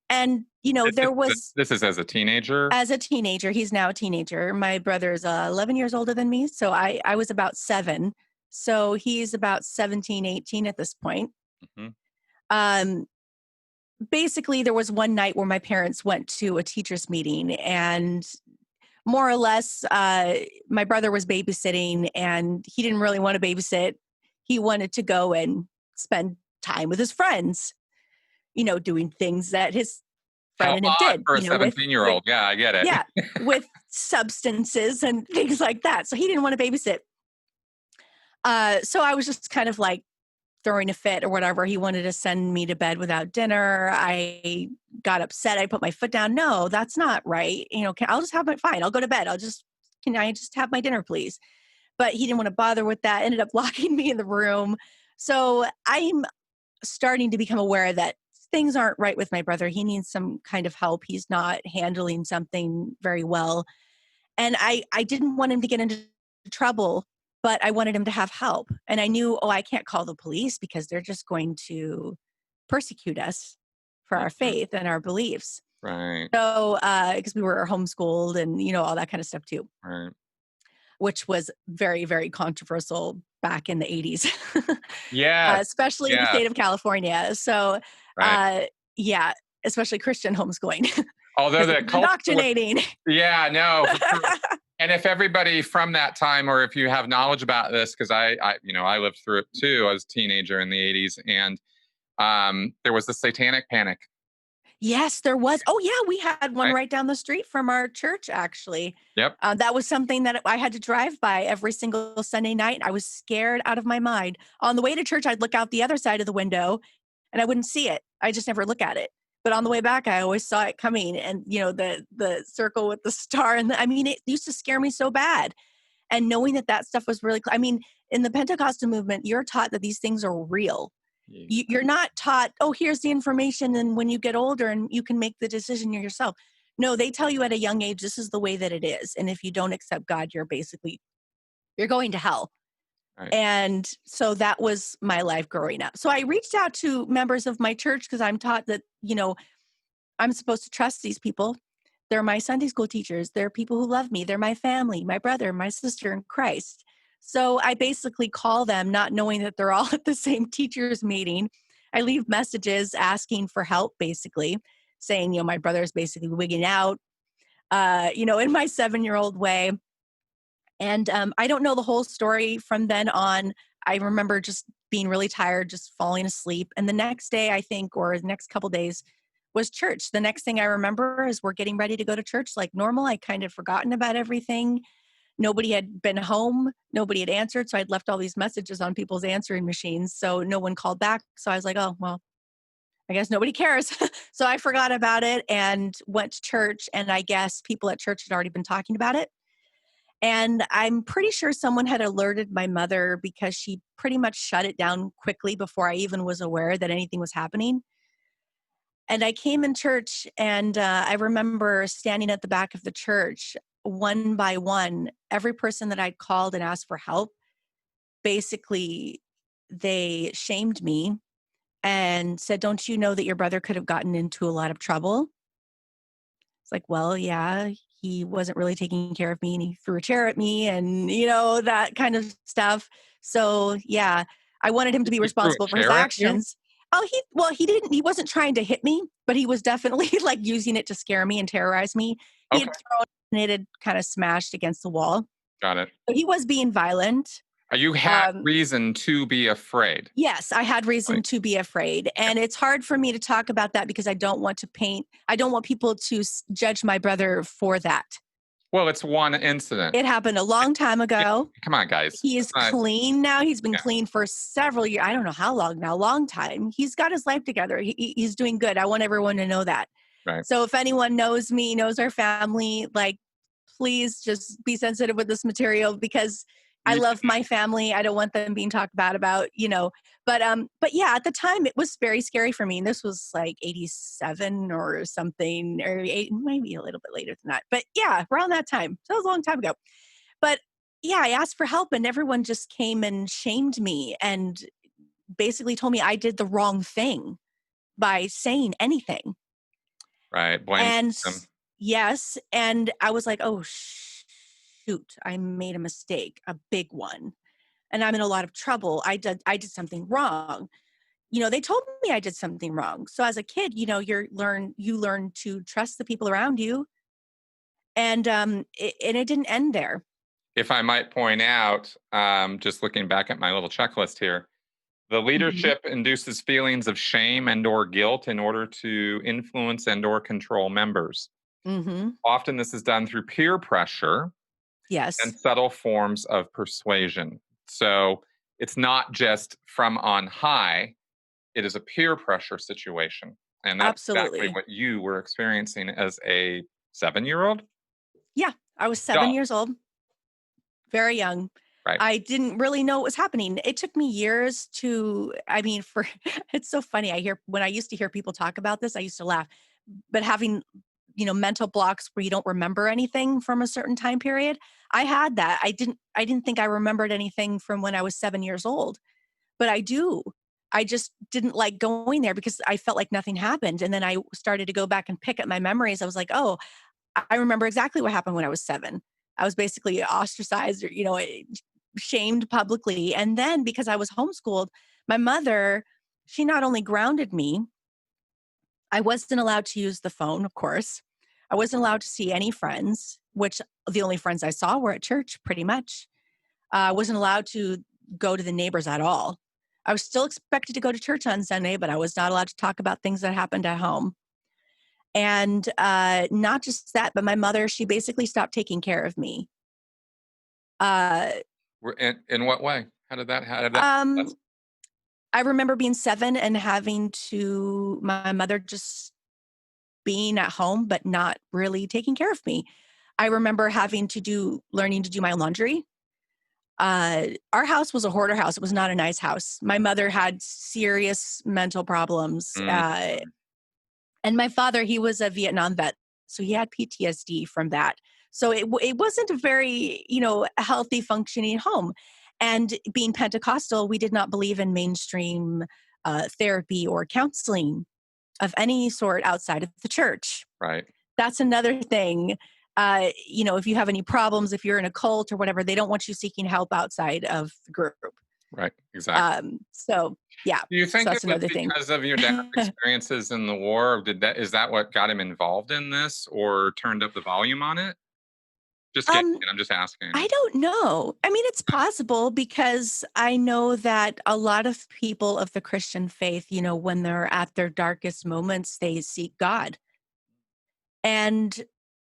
And,
this is as a teenager?
As a teenager. He's now a teenager. My brother is 11 years older than me. So I was about 7. So he's about 17, 18 at this point.
Mm-hmm.
Um, Basically, there was one night where my parents went to a teacher's meeting, and more or less, my brother was babysitting, and he didn't really want to babysit. He wanted to go and spend time with his friends, doing things that his
How
friend and him
odd
did,
for a
with
17-year-old. Yeah, I get it.
yeah, with substances and things like that. So he didn't want to babysit. So I was just kind of like throwing a fit or whatever. He wanted to send me to bed without dinner. I got upset. I put my foot down. No, that's not right. I'll just have fine. I'll go to bed. Can I just have my dinner, please? But he didn't want to bother with that. Ended up locking me in the room. So I'm starting to become aware that things aren't right with my brother. He needs some kind of help. He's not handling something very well. And I didn't want him to get into trouble, but I wanted him to have help. And I knew, I can't call the police because they're just going to persecute us for our
Mhm.
faith and our beliefs.
Right.
So, because we were homeschooled and, all that kind of stuff too,
Right.
which was very, very controversial back in the 80s,
Yes.
especially in the
Yes.
state of California. So,
Right.
yeah, especially Christian homeschooling.
Although the culture was,
Indoctrinating.
yeah, no, for sure. And if everybody from that time, or if you have knowledge about this, because I lived through it too. I was a teenager in the '80s, and there was the Satanic Panic.
Yes, there was. Oh, yeah, we had one
Right?
right down the street from our church, actually.
Yep.
That was something that I had to drive by every single Sunday night. I was scared out of my mind. On the way to church, I'd look out the other side of the window and I wouldn't see it. I just never look at it. But on the way back, I always saw it coming, and the circle with the star, and it used to scare me so bad. And knowing that stuff was really, in the Pentecostal movement, you're taught that these things are real.
Yeah.
You're not taught, here's the information, and when you get older and you can make the decision yourself. No, they tell you at a young age, this is the way that it is. And if you don't accept God, you're going to hell.
Right.
And so that was my life growing up. So I reached out to members of my church because I'm taught that, I'm supposed to trust these people. They're my Sunday school teachers. They're people who love me. They're my family, my brother, my sister in Christ. So I basically call them, not knowing that they're all at the same teachers meeting. I leave messages asking for help, basically saying, my brother is basically wigging out, in my 7-year-old way. And I don't know the whole story from then on. I remember just being really tired, just falling asleep. And the next day, I think, or the next couple days, was church. The next thing I remember is we're getting ready to go to church like normal. I kind of forgotten about everything. Nobody had been home. Nobody had answered. So I'd left all these messages on people's answering machines. So no one called back. So I was like, oh, well, I guess nobody cares. So I forgot about it and went to church. And I guess people at church had already been talking about it. And I'm pretty sure someone had alerted my mother because she pretty much shut it down quickly before I even was aware that anything was happening. And I came in church, and I remember standing at the back of the church, one by one, every person that I'd called and asked for help, basically, they shamed me and said, don't you know that your brother could have gotten into a lot of trouble? It's like, well, yeah, he wasn't really taking care of me, and he threw a chair at me and, that kind of stuff. So, yeah, I wanted him to be
He threw a
responsible for his
chair at you?
actions. He wasn't trying to hit me, but he was definitely like using it to scare me and terrorize me. He had
Okay.
thrown it, and it had kind of smashed against the wall.
Got it.
So he was being violent.
You had
Um,
reason to be afraid.
Yes, I had reason
Like,
to be afraid. And it's hard for me to talk about that because I don't want people to judge my brother for that.
well, it's one incident.
It happened a long time
Yeah,
ago.
come on, guys.
He
It's
is
not,
clean now. He's been
yeah,
clean for several years. I don't know how long now, long time. He's got his life together. He's doing good. I want everyone to know that.
right.
So if anyone knows me, knows our family, like, please just be sensitive with this material because I
You
love my family. I don't want them being talked bad about. But yeah, at the time it was very scary for me. And this was like 87 or something, or maybe a little bit later than that. But yeah, around that time. So it was a long time ago. But yeah, I asked for help and everyone just came and shamed me and basically told me I did the wrong thing by saying anything.
Right. Blame
And
them.
yes, and I was like, "Oh shoot, I made a mistake, a big one." and I'm in a lot of trouble. I did something wrong. They told me I did something wrong. So as a kid, you learn to trust the people around you. And it didn't end there.
If I might point out, just looking back at my little checklist here, the
Mm-hmm.
leadership induces feelings of shame and or guilt in order to influence and or control members.
Mm-hmm.
Often this is done through peer pressure
Yes.
and subtle forms of persuasion. So it's not just from on high, it is a peer pressure situation. And that's
Absolutely
exactly what you were experiencing as a 7-year-old?
Yeah, I was 7
Yeah.
years old, very young.
Right.
I didn't really know what was happening. It took me years for it's so funny. When I used to hear people talk about this, I used to laugh. But having, mental blocks where you don't remember anything from a certain time period, I had that. I didn't think I remembered anything from when I was 7 years old, but I do. I just didn't like going there because I felt like nothing happened. And then I started to go back and pick at my memories. I was like, oh, I remember exactly what happened when I was 7. I was basically ostracized or, shamed publicly. And then because I was homeschooled, my mother, she not only grounded me, I wasn't allowed to use the phone, of course. I wasn't allowed to see any friends, which the only friends I saw were at church, pretty much. I wasn't allowed to go to the neighbors at all. I was still expected to go to church on Sunday, but I was not allowed to talk about things that happened at home. And not just that, but my mother, she basically stopped taking care of me.
In what way? How did that?
Um, I remember being 7 and having my mother just being at home, but not really taking care of me. I remember learning to do my own laundry. Our house was a hoarder house. It was not a nice house. My mother had serious mental problems.
Mm.
And my father, he was a Vietnam vet, so he had PTSD from that. So it wasn't a very, healthy functioning home. And being Pentecostal, we did not believe in mainstream therapy or counseling of any sort outside of the church.
Right.
That's another thing. If you have any problems, if you're in a cult or whatever, they don't want you seeking help outside of the group.
Right. Exactly.
Yeah.
Do you
So
think it
that's
was
another thing.
because of your dad's experiences in the war? Is that what got him involved in this or turned up the volume on it? Just kidding. I'm just asking.
I don't know. I mean, it's possible because I know that a lot of people of the Christian faith, when they're at their darkest moments, they seek God. And,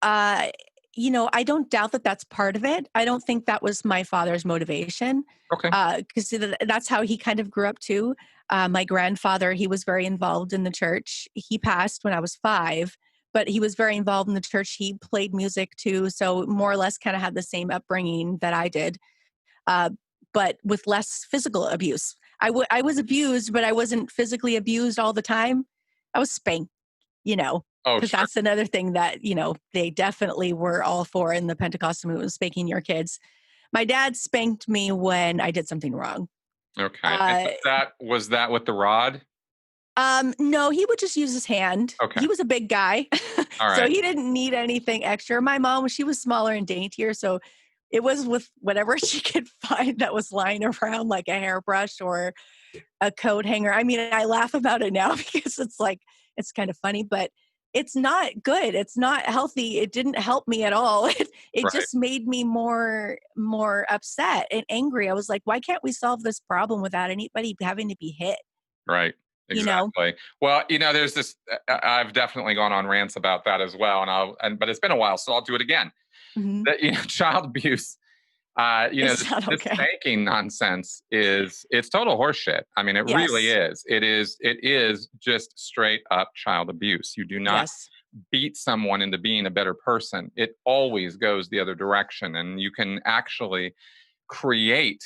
uh, I don't doubt that that's part of it. I don't think that was my father's motivation.
Okay.
Because that's how he kind of grew up too. My grandfather, he was very involved in the church. He passed when I was 5, but he was very involved in the church. He played music too. So more or less kind of had the same upbringing that I did, uh, but with less physical abuse. I was abused, but I wasn't physically abused all the time. I was spanked,
Oh,
because
sure.
that's another thing that, they definitely were all for in the Pentecostal movement, spanking your kids. My dad spanked me when I did something wrong.
Okay. And was that with the rod?
No, he would just use his hand.
Okay.
He was a big guy,
All
so
right.
he didn't need anything extra. My mom, she was smaller and daintier, so it was with whatever she could find that was lying around, like a hairbrush or a coat hanger. I mean, I laugh about it now because it's kind of funny, but it's not good. It's not healthy. It didn't help me at all. It
Right.
just made me more upset and angry. I was like, why can't we solve this problem without anybody having to be hit?
Right. Exactly. Well, there's this. I've definitely gone on rants about that as well, but it's been a while, so I'll do it again.
Mm-hmm.
That child abuse.
It's not
this
okay.
spanking nonsense it's total horseshit. I mean, it really
Yes.
is. It is just straight up child abuse. You do not
Yes.
beat someone into being a better person. It always goes the other direction, and you can actually create.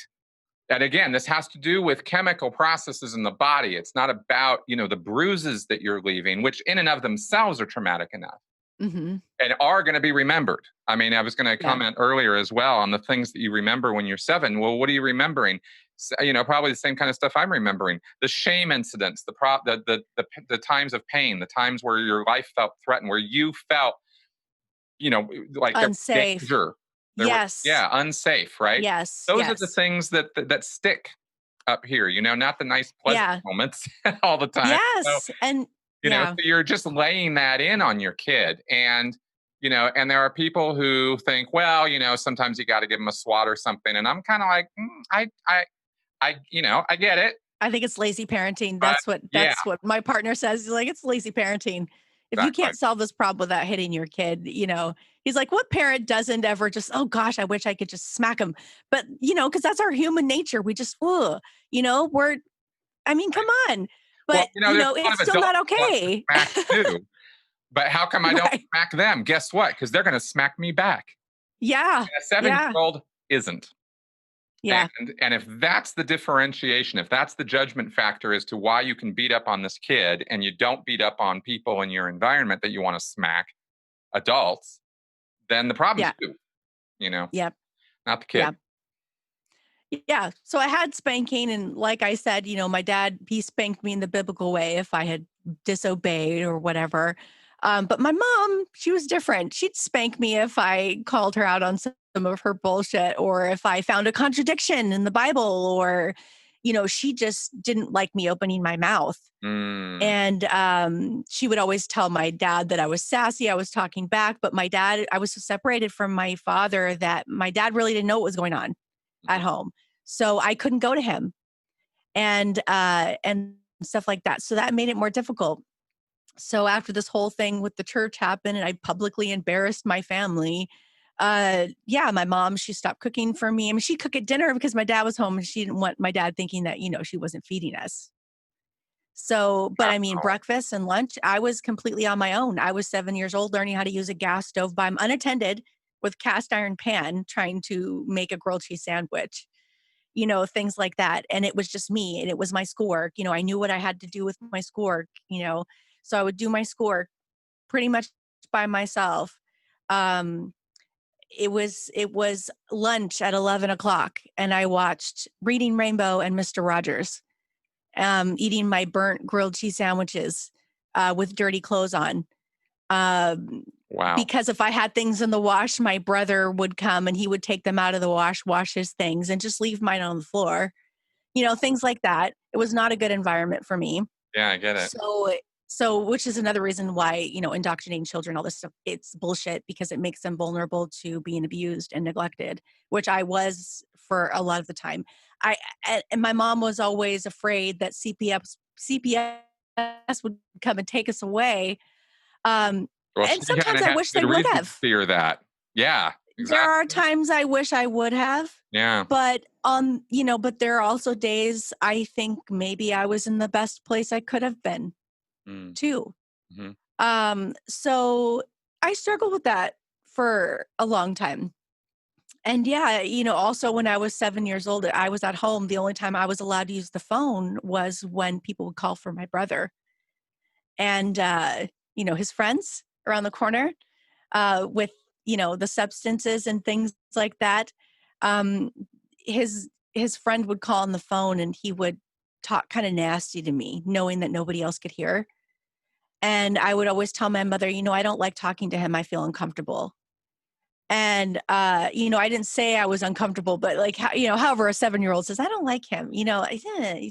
And again, this has to do with chemical processes in the body. It's not about, the bruises that you're leaving, which in and of themselves are traumatic enough
Mm-hmm.
and are going to be remembered. I mean, I was going to comment earlier as well on the things that you remember when you're 7. Well, what are you remembering? So, probably the same kind of stuff I'm remembering. The shame incidents, the times of pain, the times where your life felt threatened, where you felt, like there was
Unsafe.
danger.
Yes.
Unsafe, right?
Yes.
Those are the
Yes.
things that stick up here, not the nice, pleasant
Yeah.
moments all the time. So,
Yes. And
so
yeah.
you're just laying that in on your kid. And, and there are people who think, well, sometimes you got to give them a swat or something. And I'm kind of like, I get it.
I think it's lazy parenting.
But yeah,
That's what my partner says. He's like, it's lazy parenting. If you
exactly.
can't solve this problem without hitting your kid, he's like, what parent doesn't ever just, oh gosh, I wish I could just smack him. But, because that's our human nature. We just, come on.
Well,
But,
there's a lot
it's
of
still
adults
not
who want to
okay.
smack too. But how come I don't
Right.
smack them? Guess what? Because they're going to smack me back.
Yeah.
And a 7-year
Yeah.
old isn't.
Yeah.
And if that's the differentiation, if that's the judgment factor as to why you can beat up on this kid and you don't beat up on people in your environment that you want to smack, adults, then the problem's
Yeah.
you,
Yep.
not the kid.
Yeah. Yeah. So I had spanking. And like I said, my dad, he spanked me in the biblical way if I had disobeyed or whatever. But my mom, she was different. She'd spank me if I called her out on some of her bullshit or if I found a contradiction in the Bible or, she just didn't like me opening my mouth.
Mm.
And she would always tell my dad that I was sassy, I was talking back. But my dad, I was so separated from my father that my dad really didn't know what was going on at home. So I couldn't go to him and stuff like that. So that made it more difficult. So after this whole thing with the church happened and I publicly embarrassed my family, my mom, she stopped cooking for me. I mean, she'd cook at dinner because my dad was home and she didn't want my dad thinking that, she wasn't feeding us. So, but I mean,
Wow.
breakfast and lunch, I was completely on my own. I was 7 years old, learning how to use a gas stove by unattended with cast iron pan, trying to make a grilled cheese sandwich, things like that. And it was just me and it was my schoolwork. I knew what I had to do with my schoolwork. So I would do my schoolwork pretty much by myself. Um, it was lunch at 11 o'clock and I watched Reading Rainbow and Mr. Rogers, eating my burnt grilled cheese sandwiches with dirty clothes on.
Wow.
Because if I had things in the wash, my brother would come and he would take them out of the wash his things and just leave mine on the floor. Things like that. It was not a good environment for me.
Yeah, I get it.
So which is another reason why, indoctrinating children, all this stuff, it's bullshit because it makes them vulnerable to being abused and neglected, which I was for a lot of the time. And my mom was always afraid that CPS would come and take us away.
Well,
And
she kind
sometimes
of
I
had
wish
good
they would
reason to
have.
fear that. Yeah,
There are
exactly.
times I wish I would have.
Yeah.
But but there are also days I think maybe I was in the best place I could have been
Mm.
too.
Mm-hmm.
So I struggled with that for a long time. And yeah, also when I was 7 years old, I was at home. The only time I was allowed to use the phone was when people would call for my brother and, his friends around the corner with, the substances and things like that. Um, his friend would call on the phone and he would talk kind of nasty to me, knowing that nobody else could hear. And I would always tell my mother, I don't like talking to him. I feel uncomfortable. And, I didn't say I was uncomfortable, but like, however, a 7-year-old says, I don't like him, he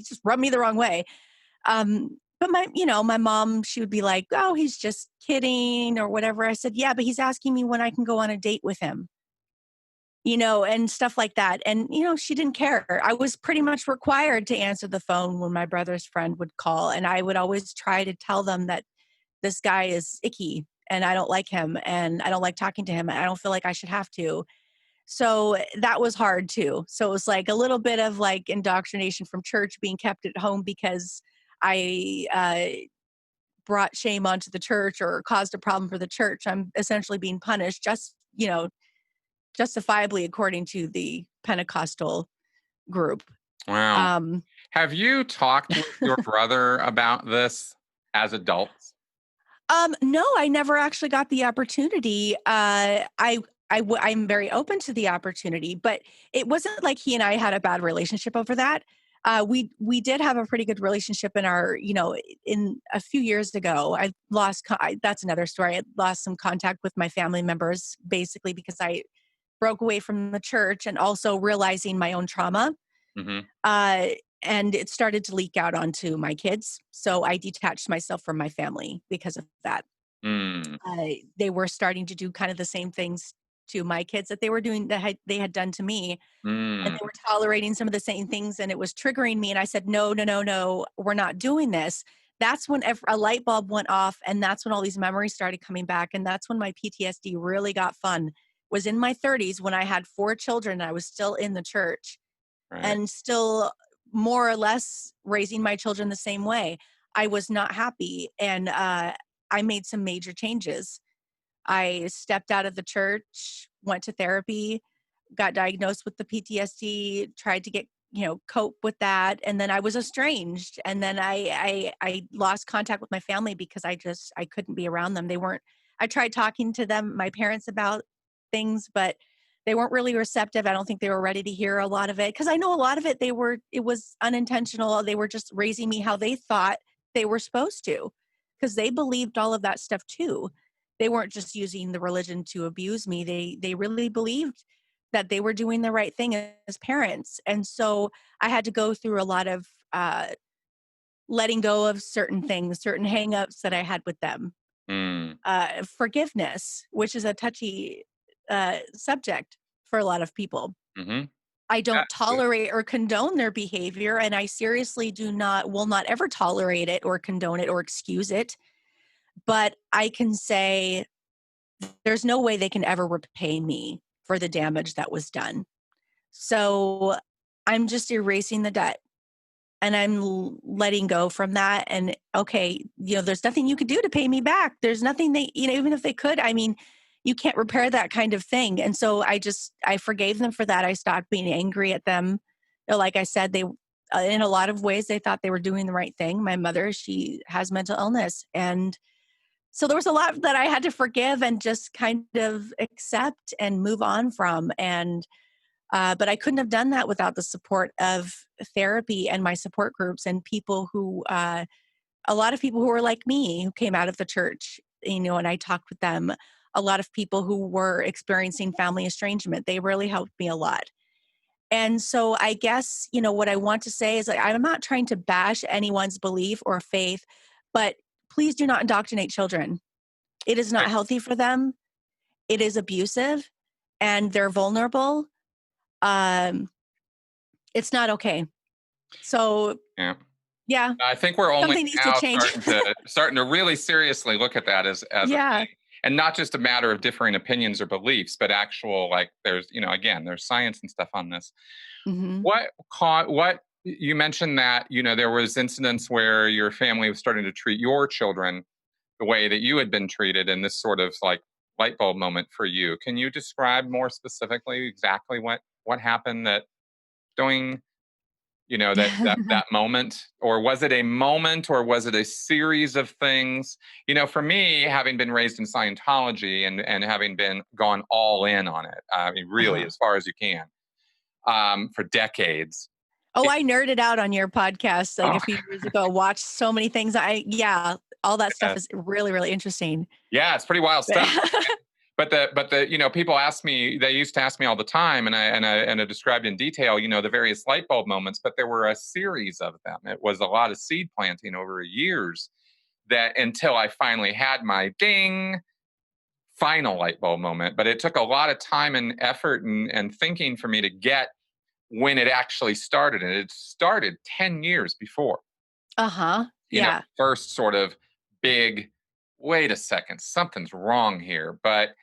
just rubbed me the wrong way. But my mom, she would be like, oh, he's just kidding or whatever. I said, yeah, but he's asking me when I can go on a date with him, and stuff like that. And, she didn't care. I was pretty much required to answer the phone when my brother's friend would call. And I would always try to tell them that this guy is icky and I don't like him and I don't like talking to him. And I don't feel like I should have to. So that was hard too. So it was like a little bit of like indoctrination from church being kept at home because I brought shame onto the church or caused a problem for the church. I'm essentially being punished just, justifiably according to the Pentecostal group.
Wow. Have you talked with your brother about this as adults?
No, I never actually got the opportunity. I'm very open to the opportunity, but it wasn't like he and I had a bad relationship over that. We did have a pretty good relationship in our, in a few years ago. That's another story. I lost some contact with my family members basically because I broke away from the church and also realizing my own trauma.
Mm-hmm.
And it started to leak out onto my kids. So I detached myself from my family because of that.
Mm.
They were starting to do kind of the same things to my kids that they were doing, that they had done to me. And
Mm.
they were tolerating some of the same things, and it was triggering me. And I said, no, no, no, no, we're not doing this. That's when a light bulb went off, and that's when all these memories started coming back. And that's when my PTSD really got fun, was in my 30s when I had 4 children. I was still in the church
Right.
and still more or less raising my children the same way. I was not happy, and I made some major changes. I stepped out of the church, went to therapy, got diagnosed with the PTSD, tried to get, cope with that. And then I was estranged. And then I lost contact with my family because I couldn't be around them. I tried talking to them, my parents, about things, but they weren't really receptive. I don't think they were ready to hear a lot of it. Cause I know a lot of it, it was unintentional. They were just raising me how they thought they were supposed to, because they believed all of that stuff too. They weren't just using the religion to abuse me. They really believed that they were doing the right thing as parents. And so I had to go through a lot of letting go of certain things, certain hangups that I had with them.
Mm.
Forgiveness, which is a touchy subject for a lot of people.
Mm-hmm.
I don't
Yeah.
tolerate or condone their behavior, and I seriously will not ever tolerate it or condone it or excuse it. But I can say there's no way they can ever repay me for the damage that was done. So I'm just erasing the debt, and I'm letting go from that. And okay, there's nothing you could do to pay me back. There's nothing even if they could, I mean, you can't repair that kind of thing. And so I forgave them for that. I stopped being angry at them. Like I said, they, in a lot of ways, they thought they were doing the right thing. My mother, she has mental illness. And so there was a lot that I had to forgive and just kind of accept and move on from. And but I couldn't have done that without the support of therapy and my support groups and people who, a lot of people who were like me, who came out of the church, and I talked with them. A lot of people who were experiencing family estrangement, they really helped me a lot. And so I guess, what I want to say is, like, I'm not trying to bash anyone's belief or faith, but please do not indoctrinate children. It is not
Right.
healthy for them. It is abusive, and they're vulnerable. Um, it's not okay. So
Yeah.
yeah,
I think we're only
something needs to
now
change.
starting to really seriously look at that as a
Yeah.
thing, and not just a matter of differing opinions or beliefs, but actual, like, there's again, there's science and stuff on this.
Hmm.
What you mentioned that there was incidents where your family was starting to treat your children the way that you had been treated, and this sort of like light bulb moment for you. Can you describe more specifically exactly what happened that during that moment, or was it a moment, or was it a series of things? For me, having been raised in Scientology and having been gone all in on it, I mean, really,
Uh-huh.
as far as you can, for decades.
Oh,
it,
I nerded out on your podcast like
oh,
a few years ago. Watched so many things. Yeah, all that stuff
yeah,
is really, really interesting.
yeah, it's pretty wild stuff. But the people ask me, they used to ask me all the time, and I described in detail the various light bulb moments, but there were a series of them. It was a lot of seed planting over years, that until I finally had my ding final light bulb moment. But it took a lot of time and effort and thinking for me to get when it actually started, and it started 10 years before.
Uh-huh. Yeah.
First sort of big, wait a second, something's wrong here. But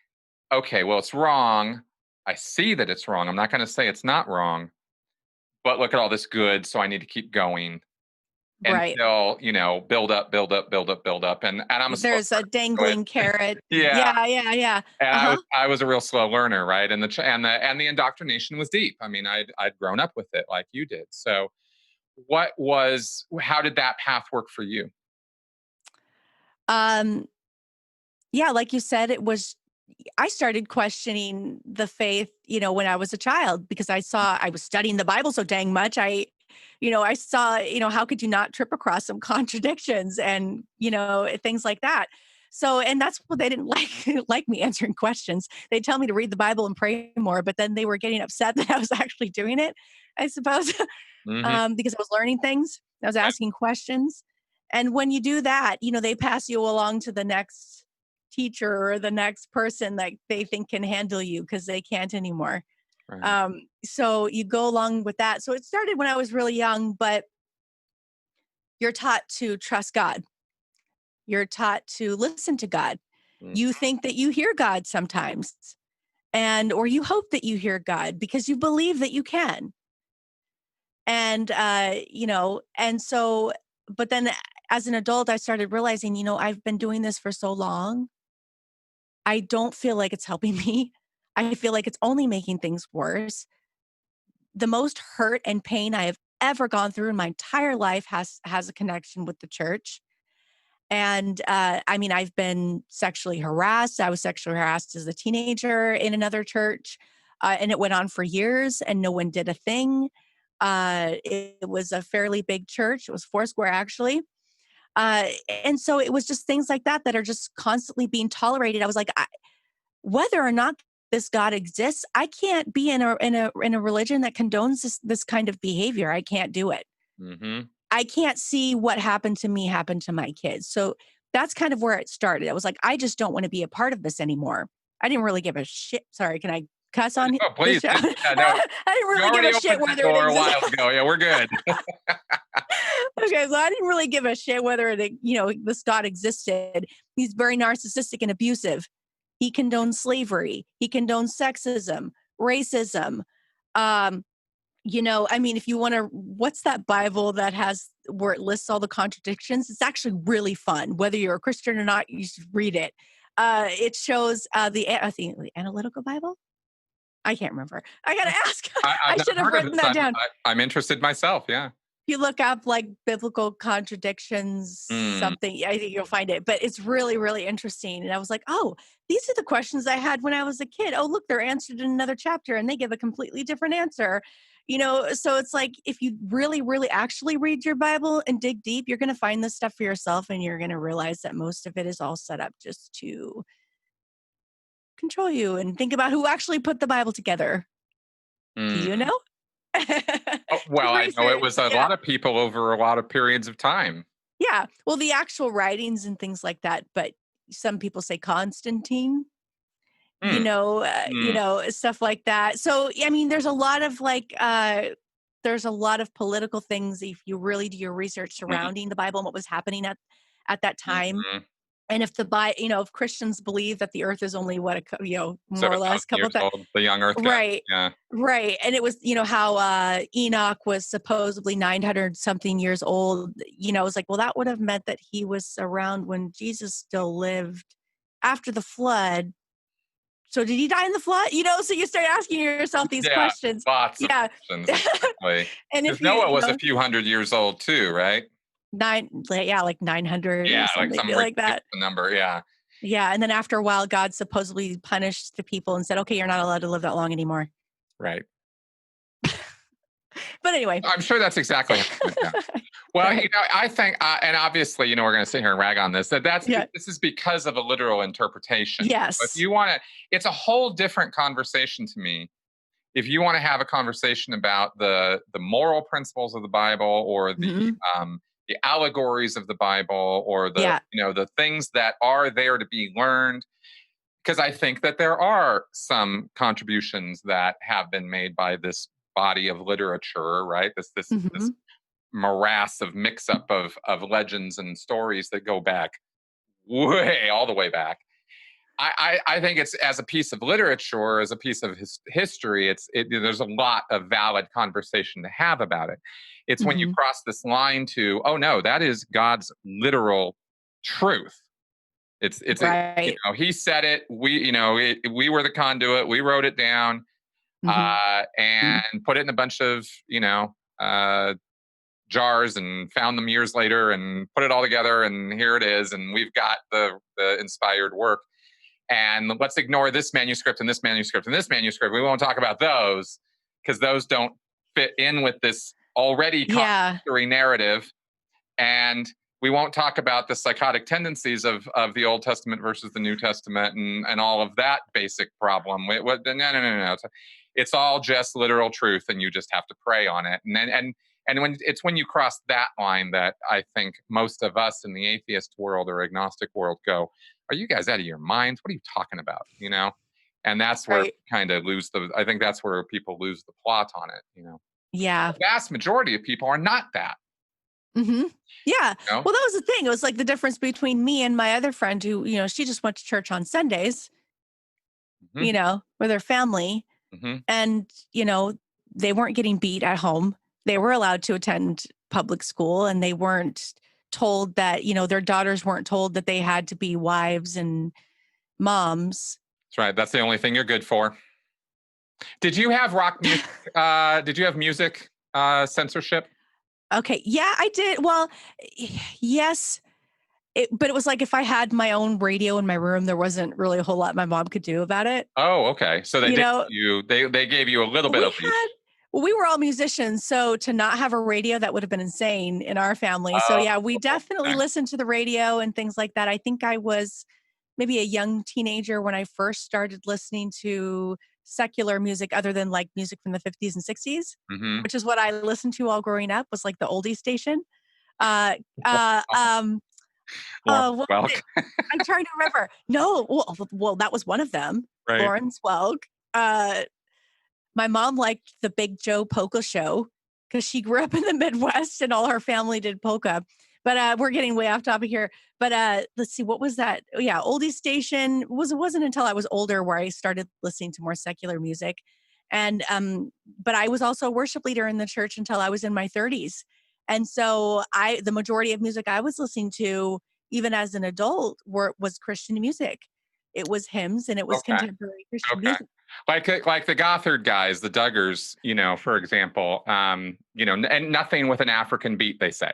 okay, well, it's wrong. I see that it's wrong. I'm not going to say it's not wrong, but look at all this good. So I need to keep going
Right.
until, build up, build up, build up, build up. And I'm a slow
There's a
learner.
dangling carrot.
Yeah.
Yeah, yeah, yeah.
And
Uh-huh.
I was a real slow learner, right? And the indoctrination was deep. I mean, I'd grown up with it like you did. So how did that path work for you?
Um, yeah, like you said, I started questioning the faith, when I was a child, because I was studying the Bible so dang much. I saw, how could you not trip across some contradictions and, things like that. So, and that's what they didn't like me answering questions. They tell me to read the Bible and pray more, but then they were getting upset that I was actually doing it, I suppose,
Mm-hmm.
because I was learning things. I was asking questions. And when you do that, they pass you along to the next teacher or the next person that they think can handle you because they can't anymore.
Right.
So you go along with that. So it started when I was really young, but you're taught to trust God. You're taught to listen to God.
Mm.
You think that you hear God sometimes, or you hope that you hear God because you believe that you can. And, and so, but then as an adult, I started realizing, I've been doing this for so long. I don't feel like it's helping me. I feel like it's only making things worse. The most hurt and pain I have ever gone through in my entire life has a connection with the church. And I've been sexually harassed. I was sexually harassed as a teenager in another church, and it went on for years, and no one did a thing. It was a fairly big church. It was Foursquare, actually. And so it was just things like that that are just constantly being tolerated. I was like, whether or not this God exists, I can't be in a religion that condones this kind of behavior. I can't do it.
Mm-hmm.
I can't see what happened to me happen to my kids. So that's kind of where it started. I was like, I just don't want to be a part of this anymore. I didn't really give a shit. Sorry, can I cuss on
Oh,
this
please.
show?
Yeah, no,
I didn't
you
really give
already
a shit
opened the
whether
door
it
a while
exists.
ago. Yeah, we're good.
Okay, so I didn't really give a shit whether this God existed. He's very narcissistic and abusive. He condones slavery. He condones sexism, racism. If you want to, what's that Bible that has where it lists all the contradictions? It's actually really fun. Whether you're a Christian or not, you should read it. It shows the Analytical Bible. I can't remember. I gotta ask.
I've
I
not
should have
heard of
written
this.
that down.
I'm interested myself. Yeah.
If you look up like biblical contradictions,
Mm.
something, I think you'll find it. But it's really, really interesting. And I was like, oh, these are the questions I had when I was a kid. Oh, look, they're answered in another chapter and they give a completely different answer. So it's like if you really, really actually read your Bible and dig deep, you're going to find this stuff for yourself and you're going to realize that most of it is all set up just to control you and think about who actually put the Bible together. Do you
Mm.
know?
Oh,
Do
well, I know it
research.
was a
Yeah.
lot of people over a lot of periods of time.
Yeah. Well, the actual writings and things like that, but some people say Constantine,
Mm. Mm.
stuff like that. So, there's a lot of there's a lot of political things if you really do your research
Mm.
surrounding the Bible and what was happening at that time.
Mm.
And if Christians believe that the earth is only more or less
7,000
a couple
years
of that.
old, the young Earth guy.
Right.
Yeah.
Right. And it was, how Enoch was supposedly 900 something years old. It's like, well, that would have meant that he was around when Jesus still lived after the flood. So did he die in the flood? So you start asking yourself these
Yeah.
questions.
Lots of
Yeah.
questions. Exactly.
And
Because
if you,
Noah was a few hundred years old too, right?
like 900
Yeah,
or
like
something
some
like
ridiculous
that.
number. Yeah.
Yeah. And then after a while, God supposedly punished the people and said, okay, you're not allowed to live that long anymore.
Right.
But anyway.
I'm sure that's exactly how it went down. Well,
Right.
I think, and obviously, we're going to sit here and rag on this.
Yeah.
This is because of a literal interpretation.
Yes.
If you want to, it's a whole different conversation to me. If you want to have a conversation about the moral principles of the Bible, or the allegories of the Bible, or
Yeah.
the things that are there to be learned, because I think that there are some contributions that have been made by this body of literature, right? This morass of mix up of legends and stories that go back way all the way back. I think it's, as a piece of literature, as a piece of history, there's a lot of valid conversation to have about it. It's when you cross this line to, oh no, that is God's literal truth. It's
right.
he said it. We were the conduit. We wrote it down and put it in a bunch of jars and found them years later and put it all together, and here it is, and we've got the inspired work. And let's ignore this manuscript and this manuscript and this manuscript. We won't talk about those because those don't fit in with this already contradictory narrative. And we won't talk about the psychotic tendencies of the Old Testament versus the New Testament and all of that basic problem. No. It's all just literal truth, and you just have to pray on it. And when you cross that line that I think most of us in the atheist world or agnostic world go, "Are you guys out of your minds? What are you talking about?" And that's where
Right.
kind of I think that's where people lose the plot on it.
Yeah.
The vast majority of people are not that.
Mm-hmm. Yeah.
You know?
Well, that was the thing. It was like the difference between me and my other friend who, she just went to church on Sundays,
Mm-hmm.
with her family.
Mm-hmm.
And, they weren't getting beat at home. They were allowed to attend public school, and they weren't told that, their daughters weren't told that they had to be wives and moms.
That's right. That's the only thing you're good for. Did you have rock music? Did you have music censorship?
Okay. Yeah, I did. Well, yes. But it was like if I had my own radio in my room, there wasn't really a whole lot my mom could do about it.
Oh, okay. So they
You
did
know,
they gave you a little bit of leash.
we were all musicians, so to not have a radio, that would have been insane in our family. So
Oh,
yeah, we definitely
okay.
listened to the radio and things like that. I think I was maybe a young teenager when I first started listening to secular music other than like music from the 50s and 60s,
Mm-hmm.
which is what I listened to all growing up, was like the oldie station. Uh, uh, um,
Lawrence
what was
Welk.
it? I'm trying to remember. No, well, that was one of them.
Right.
Lawrence Welk. Uh, my mom liked the Big Joe Polka Show because she grew up in the Midwest and all her family did polka. But we're getting way off topic here. But let's see, what was that? Oh, yeah, oldie station. It wasn't until I was older where I started listening to more secular music. And but I was also a worship leader in the church until I was in my 30s. And so the majority of music I was listening to, even as an adult, was Christian music. It was hymns and it was
Okay.
contemporary Christian
Okay.
music.
Like the Gothard guys, the Duggars, for example, and nothing with an African beat, they say,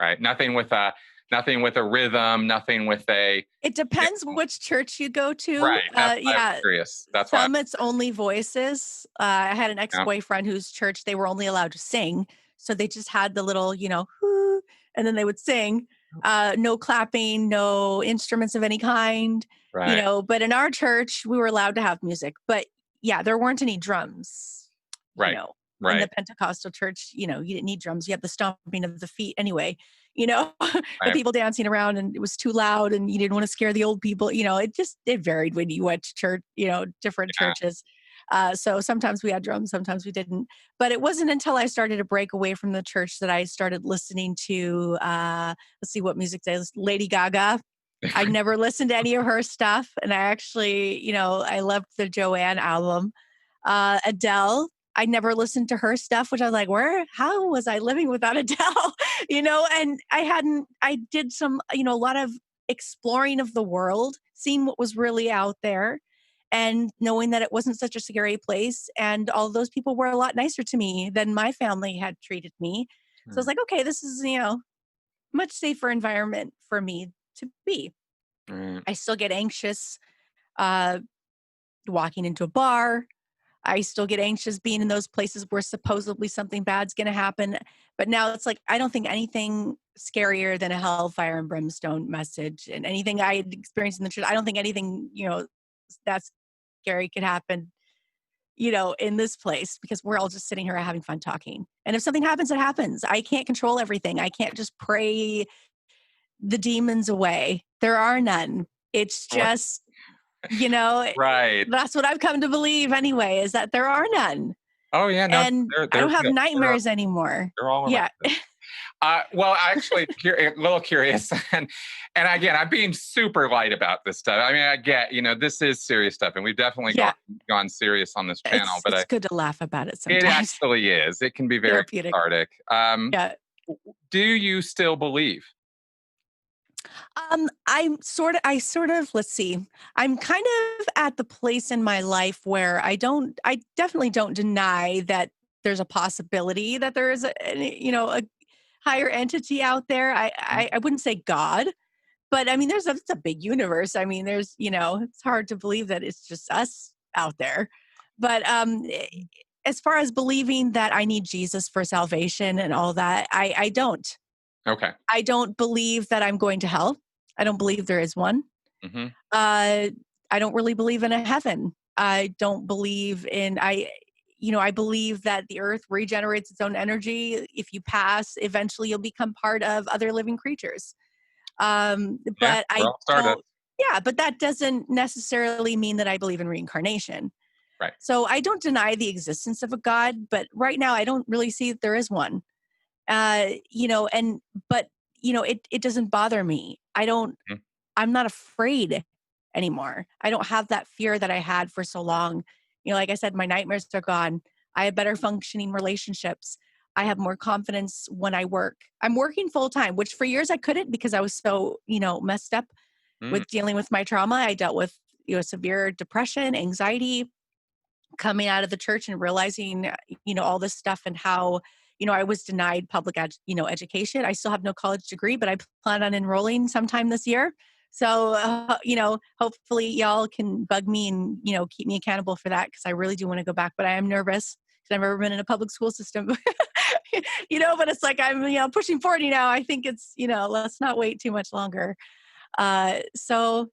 right? Nothing with a rhythm, nothing with a.
It depends which church you go to.
Right. That's why I was
Yeah,
curious. That's why.
some it's only voices. I had an
Yeah.
ex-boyfriend whose church they were only allowed to sing, so they just had the little, "Whoo," and then they would sing. No clapping, no instruments of any kind.
Right.
But in our church, we were allowed to have music. But yeah, there weren't any drums. You
Right.
know, in the
Right.
Pentecostal church, you didn't need drums. You had the stomping of the feet anyway. The
Right.
people dancing around, and it was too loud, and you didn't want to scare the old people. It varied when you went to church. Different
Yeah.
churches. So sometimes we had drums, sometimes we didn't. But it wasn't until I started to break away from the church that I started listening to, let's see what music there is. Lady Gaga. I'd never listened to any of her stuff. And I actually, I loved the Joanne album. Adele, I never listened to her stuff, which I was like, how was I living without Adele? And I did some, a lot of exploring of the world, seeing what was really out there and knowing that it wasn't such a scary place. And all those people were a lot nicer to me than my family had treated me. So I was like, okay, this is, much safer environment for me to be.
Right.
I still get anxious uh, walking into a bar. I still get anxious being in those places where supposedly something bad's going to happen. But now it's like, I don't think anything scarier than a hellfire and brimstone message, and anything I had experienced in the church. I don't think anything, that's scary could happen, in this place, because we're all just sitting here having fun talking. And if something happens, it happens. I can't control everything. I can't just pray the demons away. There are none. It's just,
Right.
that's what I've come to believe anyway, is that there are none.
Oh yeah. No.
And I don't have nightmares anymore.
They're all around.
Yeah.
Well, actually, a little curious, and again, I'm being super light about this stuff. I mean, I get, this is serious stuff, and we've definitely gone serious on this channel.
It's good to laugh about it sometimes.
It actually is. It can be very
therapeutic.
cathartic.
Yeah.
Do you still believe?
I sort of, let's see. I'm kind of at the place in my life where I definitely don't deny that there's a possibility that there is a higher entity out there. I wouldn't say God, but I mean, it's a big universe. I mean, it's hard to believe that it's just us out there. But as far as believing that I need Jesus for salvation and all that, I don't.
Okay.
I don't believe that I'm going to hell. I don't believe there is one.
Mm-hmm.
I don't really believe in a heaven. I don't believe in, I believe that the earth regenerates its own energy. If you pass, eventually you'll become part of other living creatures.
Yeah,
But
we're
I
all started.
don't, yeah, but that doesn't necessarily mean that I believe in reincarnation.
Right.
So I don't deny the existence of a God, but right now I don't really see that there is one. But it doesn't bother me.
Mhm.
I'm not afraid anymore. I don't have that fear that I had for so long. Like I said, my nightmares are gone. I have better functioning relationships. I have more confidence when I work. I'm working full time, which for years I couldn't because I was so, messed up
Mm.
with dealing with my trauma. I dealt with, severe depression, anxiety, coming out of the church and realizing, all this stuff and how, I was denied public, education. I still have no college degree, but I plan on enrolling sometime this year. So, hopefully y'all can bug me and, keep me accountable for that because I really do want to go back, but I am nervous because I've never been in a public school system. But it's like I'm, pushing 40 now. I think it's, let's not wait too much longer. So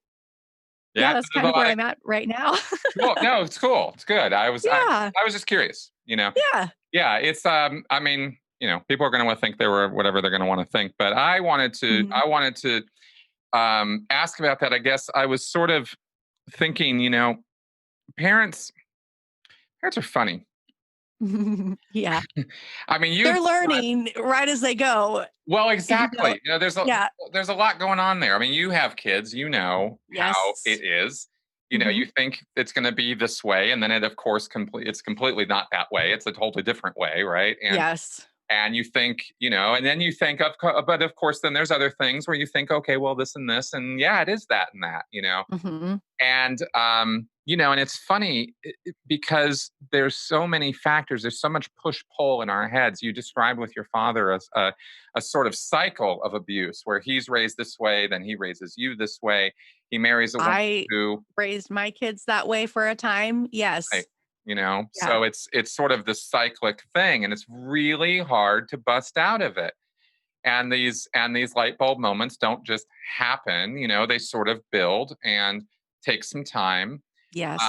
yeah,
Yeah,
that's
there's
kind
a
of where
lot of
I'm at right now.
cool. No, it's cool. It's good.
Yeah.
I was just curious,
Yeah.
Yeah, it's I mean, people are going to want to think they were whatever they're going to want to think, but
Mhm.
I wanted to ask about that. I guess I was sort of thinking, parents parents are funny.
Yeah.
I mean,
They're learning right as they go.
well,
You know?
exactly.
Yeah.
There's a lot going on there. I mean, you have kids, you know how
Yes.
it is. You
Mhm.
think it's going to be this way, and then it, of course, it's completely not that way. It's a totally different way, right?
Yes.
And you think, and then you think but of course, then there's other things where you think, okay, well, this and this, and yeah, it is that and that.
Mhm.
And and it's funny because there's so many factors. There's so much push pull in our heads. You described with your father as a sort of cycle of abuse where he's raised this way, then he raises you this way. He marries a woman
I
who,
raised my kids that way for a time.
right,
Yes. Yeah.
so it's sort of this cyclic thing, and it's really hard to bust out of it. And these light bulb moments don't just happen. They sort of build and take some time,
Yes.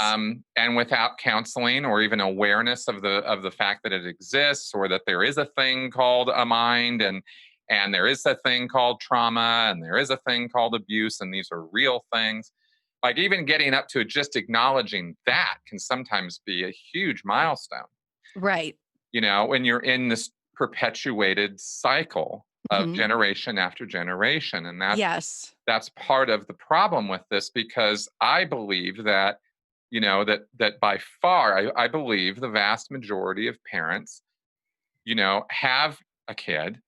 and without counseling or even awareness of the fact that it exists, or that there is a thing called a mind, and there is a thing called trauma, and there is a thing called abuse, and these are real things. Like, even getting up to just acknowledging that can sometimes be a huge milestone,
Right.
when you're in this perpetuated cycle of
Mhm.
generation after generation. And
Yes.
that's part of the problem with this, because I believe that, that by far, I believe the vast majority of parents, have a kid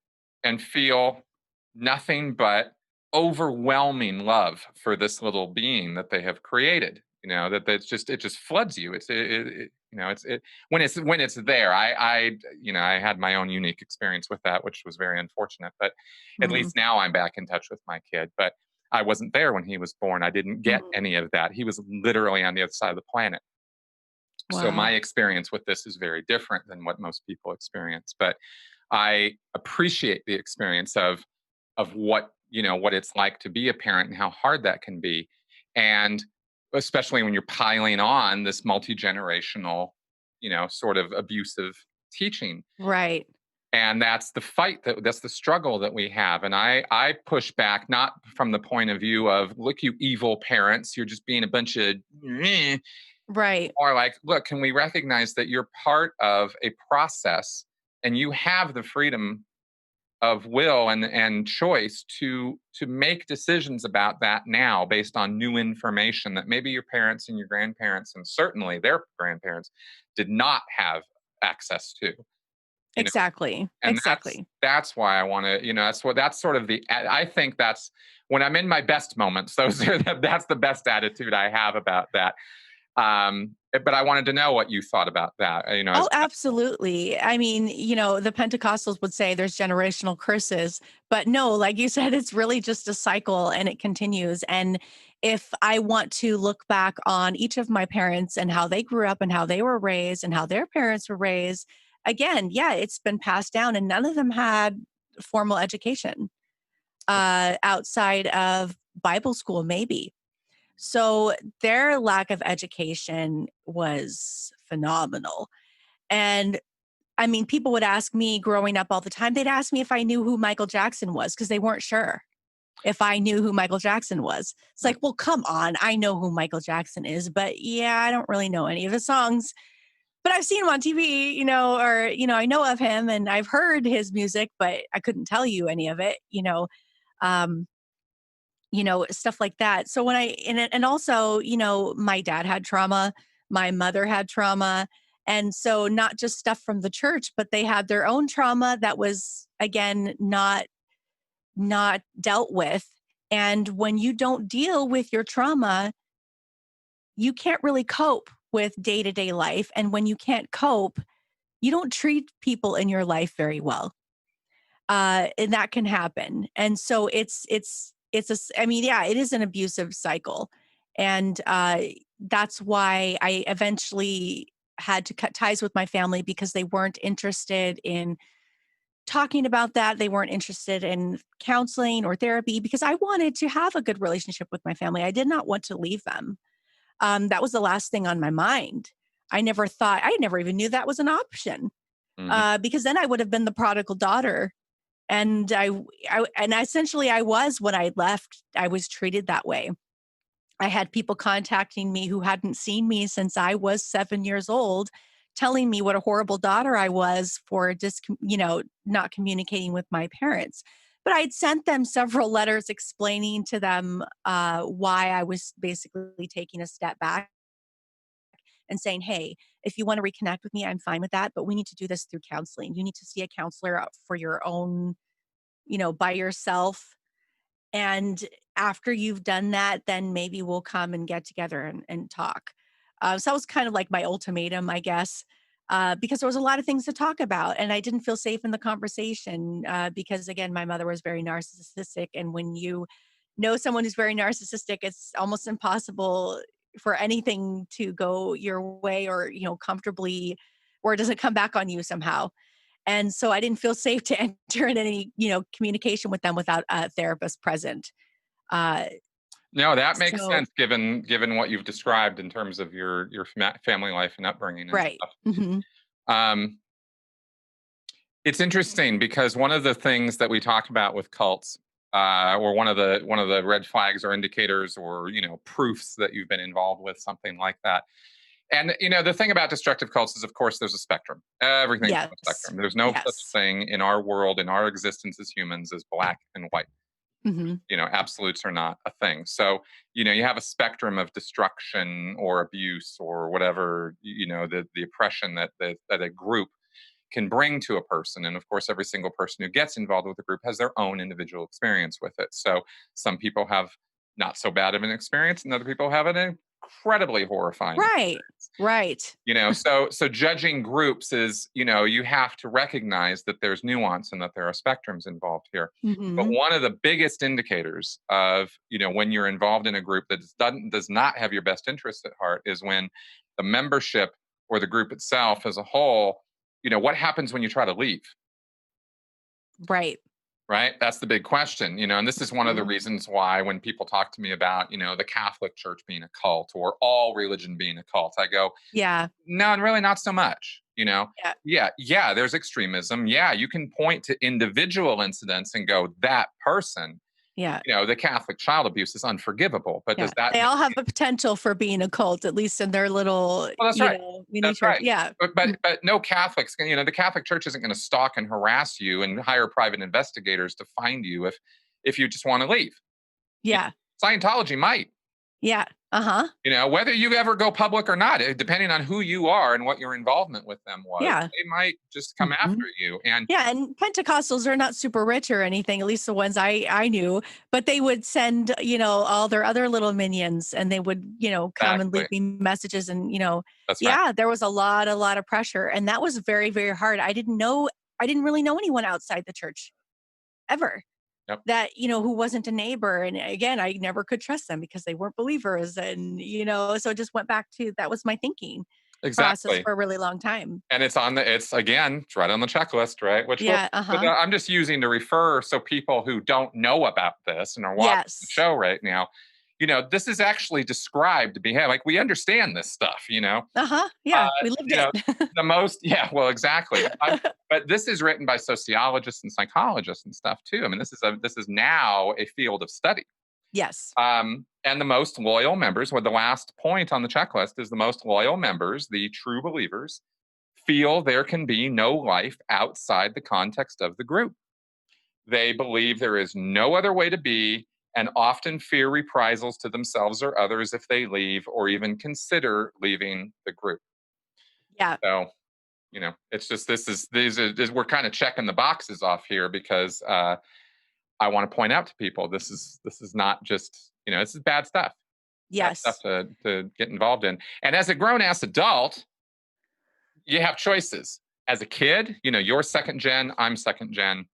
and feel nothing but overwhelming love for this little being that they have created. It just floods you. It's when it's there. I had my own unique experience with that, which was very unfortunate. But at
Mhm.
least now I'm back in touch with my kid. But I wasn't there when he was born. I didn't get
Mhm.
any of that. He was literally on the other side of the planet. So my
Wow.
experience with this is very different than what most people experience. But I appreciate the experience of what it's like to be a parent and how hard that can be. And especially when you're piling on this multi-generational, sort of abusive teaching.
Right.
And that's the that's the struggle that we have. And I push back, not from the point of view of, look, you evil parents, you're just being a bunch of meh,
Right.
or like, look, can we recognize that you're part of a process, and you have the freedom of will and choice to make decisions about that now, based on new information that maybe your parents and your grandparents, and certainly their grandparents, did not have access to. you know
Exactly.
and
Exactly.
that's why I want to, that's sort of the, I think that's when I'm in my best moments, that's the best attitude I have about that. But I wanted to know what you thought about that,
Oh,
as
absolutely. I mean, the Pentecostals would say there's generational curses, but no, like you said, it's really just a cycle and it continues. And if I want to look back on each of my parents and how they grew up and how they were raised and how their parents were raised, again, yeah, it's been passed down and none of them had formal education outside of Bible school, maybe. So their lack of education was phenomenal. And I mean, people would ask me growing up all the time, they'd ask me if I knew who Michael Jackson was because they weren't sure if I knew who Michael Jackson was. It's like, well, come on. I know who Michael Jackson is, but yeah, I don't really know any of his songs. But I've seen him on TV, or, I know of him and I've heard his music, but I couldn't tell you any of it, um, stuff like that. So and also, my dad had trauma, my mother had trauma. And so not just stuff from the church, but they had their own trauma that was, again, not dealt with. And when you don't deal with your trauma, you can't really cope with day-to-day life. And when you can't cope, you don't treat people in your life very well. And that can happen. And so it is an abusive cycle. And that's why I eventually had to cut ties with my family because they weren't interested in talking about that. They weren't interested in counseling or therapy because I wanted to have a good relationship with my family. I did not want to leave them. That was the last thing on my mind. I never even knew that was an option because then I would have been the prodigal daughter. And and essentially I was, when I left, I was treated that way. I had people contacting me who hadn't seen me since I was 7 years old, telling me what a horrible daughter I was for just, not communicating with my parents. But I'd sent them several letters explaining to them why I was basically taking a step back and saying, hey, if you want to reconnect with me, I'm fine with that. But we need to do this through counseling. You need to see a counselor for your own, by yourself. And after you've done that, then maybe we'll come and get together and talk. So that was kind of like my ultimatum, I guess, because there was a lot of things to talk about. And I didn't feel safe in the conversation because, again, my mother was very narcissistic. And when you know someone who's very narcissistic, it's almost impossible for anything to go your way or, comfortably, or it doesn't come back on you somehow. And so I didn't feel safe to enter in any, communication with them without a therapist present. Uh,
No, that makes
so
sense given what you've described in terms of your family life and upbringing and
right.
stuff.
Hmm.
Um, it's interesting because one of the things that we talk about with cults, or one of the red flags or indicators or proofs that you've been involved with something like that. And the thing about destructive cults is, of course, there's a spectrum. Everything's on a
Yes.
spectrum. There's no such
Yes.
thing in our world, in our existence as humans, as black and white.
Hmm.
Absolutes are not a thing. So you have a spectrum of destruction or abuse or whatever, the oppression that a group can bring to a person. And of course, every single person who gets involved with a group has their own individual experience with it. So some people have not so bad of an experience, and other people have an incredibly horrifying
Right.
experience.
Right.
So judging groups is, you have to recognize that there's nuance and that there are spectrums involved here. But
Hmm.
one of the biggest indicators of, when you're involved in a group that does not have your best interests at heart is when the membership or the group itself as a whole, what happens when you try to leave?
Right.
Right? That's the big question, and this is one of the
Mhm.
reasons why when people talk to me about, the Catholic Church being a cult or all religion being a cult, I go,
Yeah.
no, and really not so much.
Yeah.
Yeah, there's extremism. Yeah, you can point to individual incidents and go, that person,
Yeah.
the Catholic child abuse is unforgivable. But
Yeah.
does that
They
mean,
all have a potential for being a cult, at least in their little,
well, that's right.
mini
That's
church.
right.
Yeah.
But no Catholics, the Catholic Church isn't going to stalk and harass you and hire private investigators to find you if you just want to leave.
Yeah.
Scientology might.
Yeah. Uh-huh.
Whether you ever go public or not, depending on who you are and what your involvement with them was,
Yeah.
they might just come
Mhm.
after you. And
Yeah, and Pentecostals are not super rich or anything, at least the ones I knew, but they would send, all their other little minions and they would, come and
exactly,
leave me messages and,
that's right.
yeah, there was a lot of pressure and that was very, very hard. I didn't really know anyone outside the church ever
Yep.
that, who wasn't a neighbor. And again, I never could trust them because they weren't believers. And, so it just went back to that was my thinking. process
Exactly.
for a really long time.
And it's right on the checklist, right?
Yeah.
I'm just using to refer so people who don't know about this and are watching the
Yes.
show right now, this is actually described to be like we understand this stuff,
Yeah. We lived
you know,
it.
the most, yeah, well, exactly. But this is written by sociologists and psychologists and stuff too. I mean, this is now a field of study.
Yes.
And the most loyal members, the last point on the checklist is the most loyal members, the true believers, feel there can be no life outside the context of the group. They believe there is no other way to be and often fear reprisals to themselves or others if they leave or even consider leaving the group.
Yeah.
So, it's just we're kind of checking the boxes off here because I want to point out to people this is not just, this is bad stuff. Bad stuff
Yes.
to get involved in. And as a grown ass adult, you have choices. As a kid, you're second gen, I'm second gen.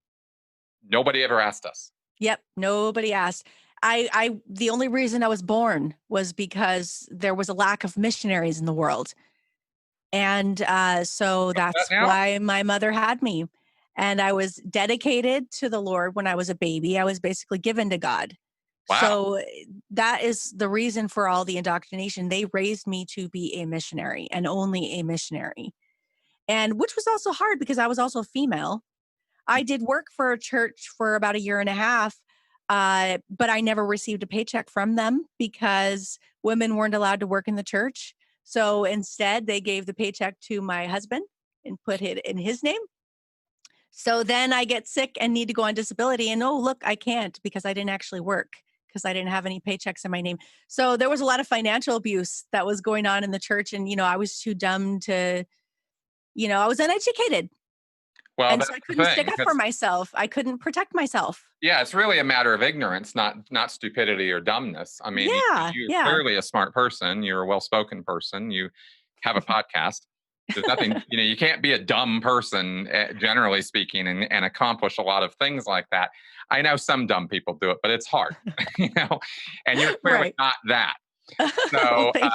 Nobody ever asked us.
Yep. Nobody asked. The only reason I was born was because there was a lack of missionaries in the world. And so
That
that's
now?
why my mother had me. And I was dedicated to the Lord when I was a baby. I was basically given to God.
Wow.
So that is the reason for all the indoctrination. They raised me to be a missionary and only a missionary. And which was also hard because I was also female. I did work for a church for about a year and a half, but I never received a paycheck from them because women weren't allowed to work in the church. So instead, they gave the paycheck to my husband and put it in his name. So then I get sick and need to go on disability. And oh, look, I can't because I didn't actually work because I didn't have any paychecks in my name. So there was a lot of financial abuse that was going on in the church. And, I was too dumb to, I was uneducated.
Well,
And so
that's
I
the
couldn't stick
thing.
up for myself. I couldn't protect myself.
Yeah, it's really a matter of ignorance, not stupidity or dumbness. I mean,
Yeah,
you're
yeah.
clearly a smart person. You're a well-spoken person. You have a podcast. There's nothing, you can't be a dumb person, generally speaking, and accomplish a lot of things like that. I know some dumb people do it, but it's hard, and you're clearly
Right.
not that.
Well,
So,
thank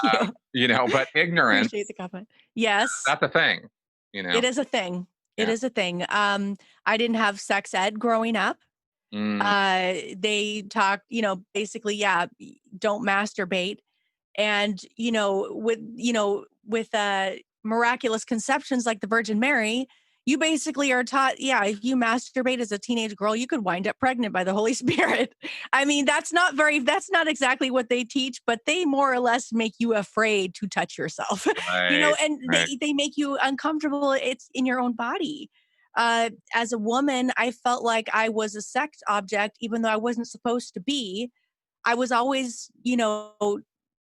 you.
but ignorance,
Appreciate the compliment. Yes,
that's a thing.
it is a thing. It
Yeah.
is a thing. I didn't have sex ed growing up.
Mm.
They talk, basically, yeah, don't masturbate. And, with miraculous conceptions like the Virgin Mary, you basically are taught, yeah, if you masturbate as a teenage girl, you could wind up pregnant by the Holy Spirit. I mean, that's not exactly what they teach, but they more or less make you afraid to touch yourself,
Right.
and
Right.
they make you uncomfortable. It's in your own body. As a woman, I felt like I was a sex object, even though I wasn't supposed to be. I was always,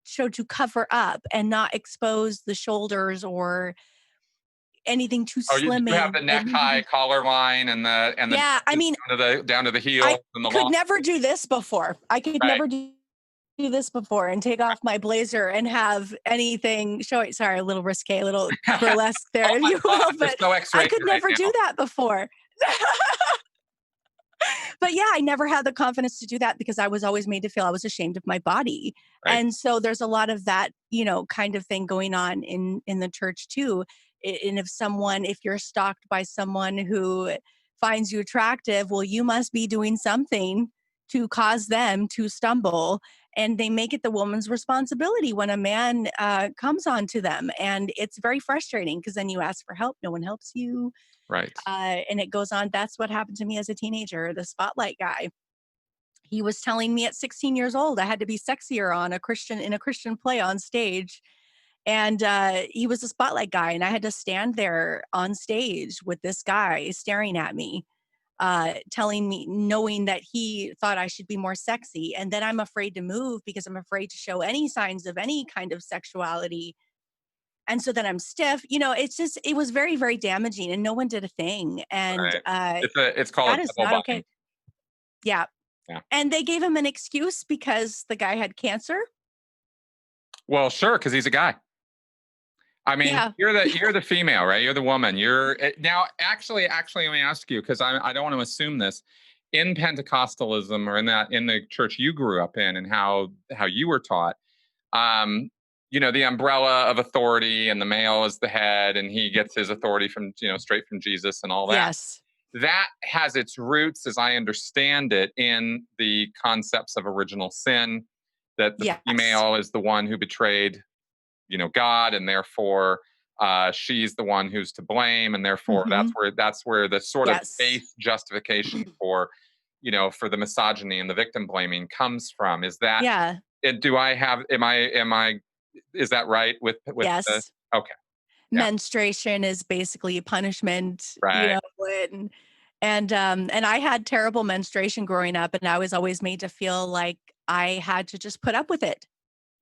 showed to cover up and not expose the shoulders or anything too
Oh, you have
slimming.
the neck high collar line and the
Yeah, I mean,
down to the
I
heel and the
could
long.
never do this before. I could
Right.
never do this before and take off my blazer and have anything show it. Sorry, a little risque, a little burlesque there,
Oh
if
my
you
God,
will,
you're
but
so
I
X-rated
could
right
never do
now.
that before. But yeah, I never had the confidence to do that because I was always made to feel I was ashamed of my body.
Right.
And so there's a lot of that, kind of thing going on in the church too. And if you're stalked by someone who finds you attractive, well, you must be doing something to cause them to stumble. And they make it the woman's responsibility when a man comes onto them. And it's very frustrating because then you ask for help, no one helps you.
Right.
And it goes on. That's what happened to me as a teenager. The spotlight guy. He was telling me at 16 years old I had to be sexier in a Christian play on stage, and he was a spotlight guy, and I had to stand there on stage with this guy staring at me, telling me, knowing that he thought I should be more sexy, and then I'm afraid to move because I'm afraid to show any signs of any kind of sexuality. And so then I'm stiff. It was very, very damaging and no one did a thing. And
Right. It's called
that
a
is
double
not
bind.
okay. Yeah.
Yeah.
And they gave him an excuse because the guy had cancer.
Well, sure, because he's a guy. I mean,
Yeah.
you're the female, right? You're the woman. Now actually let me ask you because I don't want to assume this. In Pentecostalism or in the church you grew up in and how you were taught, the umbrella of authority, and the male is the head, and he gets his authority from, straight from Jesus and all that.
Yes.
That has its roots, as I understand it, in the concepts of original sin, that the female is the one who betrayed, God, and therefore she's the one who's to blame, and therefore that's where the sort of faith justification for, for the misogyny and the victim blaming comes from. Is that?
Yeah.
Do I have? Am I? Is that right? With
yes.
Okay.
Yeah. Menstruation is basically a punishment,
right?
And I had terrible menstruation growing up, and I was always made to feel like I had to just put up with it.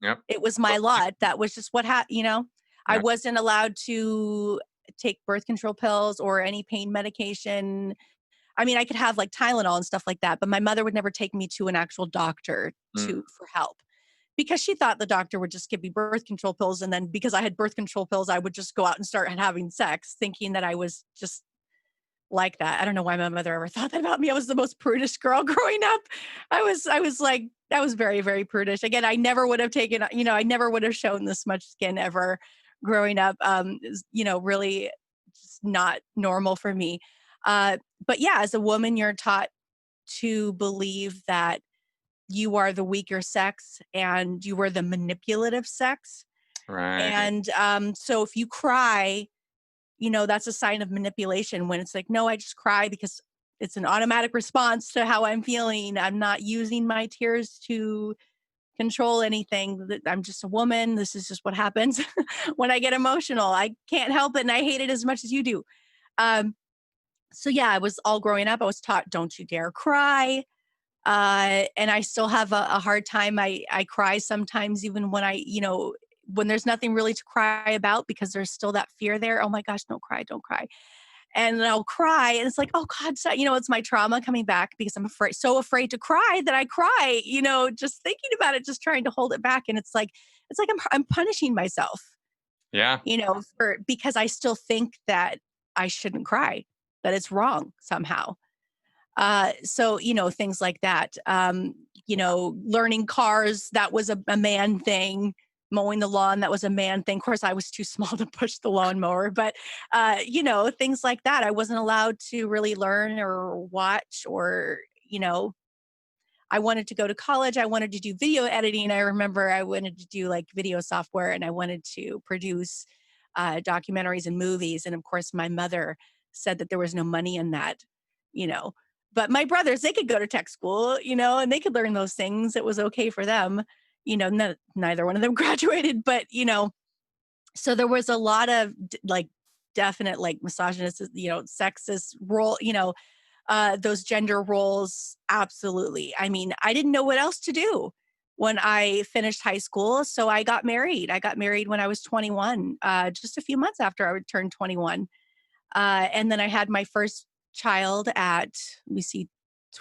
Yep.
It was my lot. That was just what happened.
Yep.
I wasn't allowed to take birth control pills or any pain medication. I mean, I could have like Tylenol and stuff like that, but my mother would never take me to an actual doctor for help, because she thought the doctor would just give me birth control pills. And then because I had birth control pills, I would just go out and start having sex, thinking that I was just like that. I don't know why my mother ever thought that about me. I was the most prudish girl growing up. I was very, very prudish. Again, I never would have taken, I never would have shown this much skin ever growing up. Really just not normal for me. But yeah, as a woman, you're taught to believe that you are the weaker sex and you are the manipulative sex.
Right.
And so if you cry, that's a sign of manipulation, when it's like, no, I just cry because it's an automatic response to how I'm feeling. I'm not using my tears to control anything. I'm just a woman. This is just what happens when I get emotional. I can't help it, and I hate it as much as you do. So yeah, I was all growing up, I was taught, don't you dare cry. And I still have a hard time. I cry sometimes, even when when there's nothing really to cry about, because there's still that fear there. Oh my gosh, don't cry, don't cry. And then I'll cry, and it's like, oh God, so, it's my trauma coming back, because I'm so afraid to cry that I cry, just thinking about it, just trying to hold it back. And it's like I'm punishing myself.
Yeah.
Because I still think that I shouldn't cry, that it's wrong somehow. So, things like that. Learning cars, that was a man thing. Mowing the lawn, that was a man thing. Of course, I was too small to push the lawnmower, but, things like that. I wasn't allowed to really learn or watch, or, I wanted to go to college. I wanted to do video editing. I remember I wanted to do like video software, and I wanted to produce documentaries and movies. And of course, my mother said that there was no money in that, but my brothers, they could go to tech school, and they could learn those things. It was okay for them. Neither one of them graduated, but, so there was a lot of definite misogynist, sexist role, those gender roles. Absolutely. I mean, I didn't know what else to do when I finished high school. So I got married. I got married when I was 21, just a few months after I turned 21. And then I had my first child at,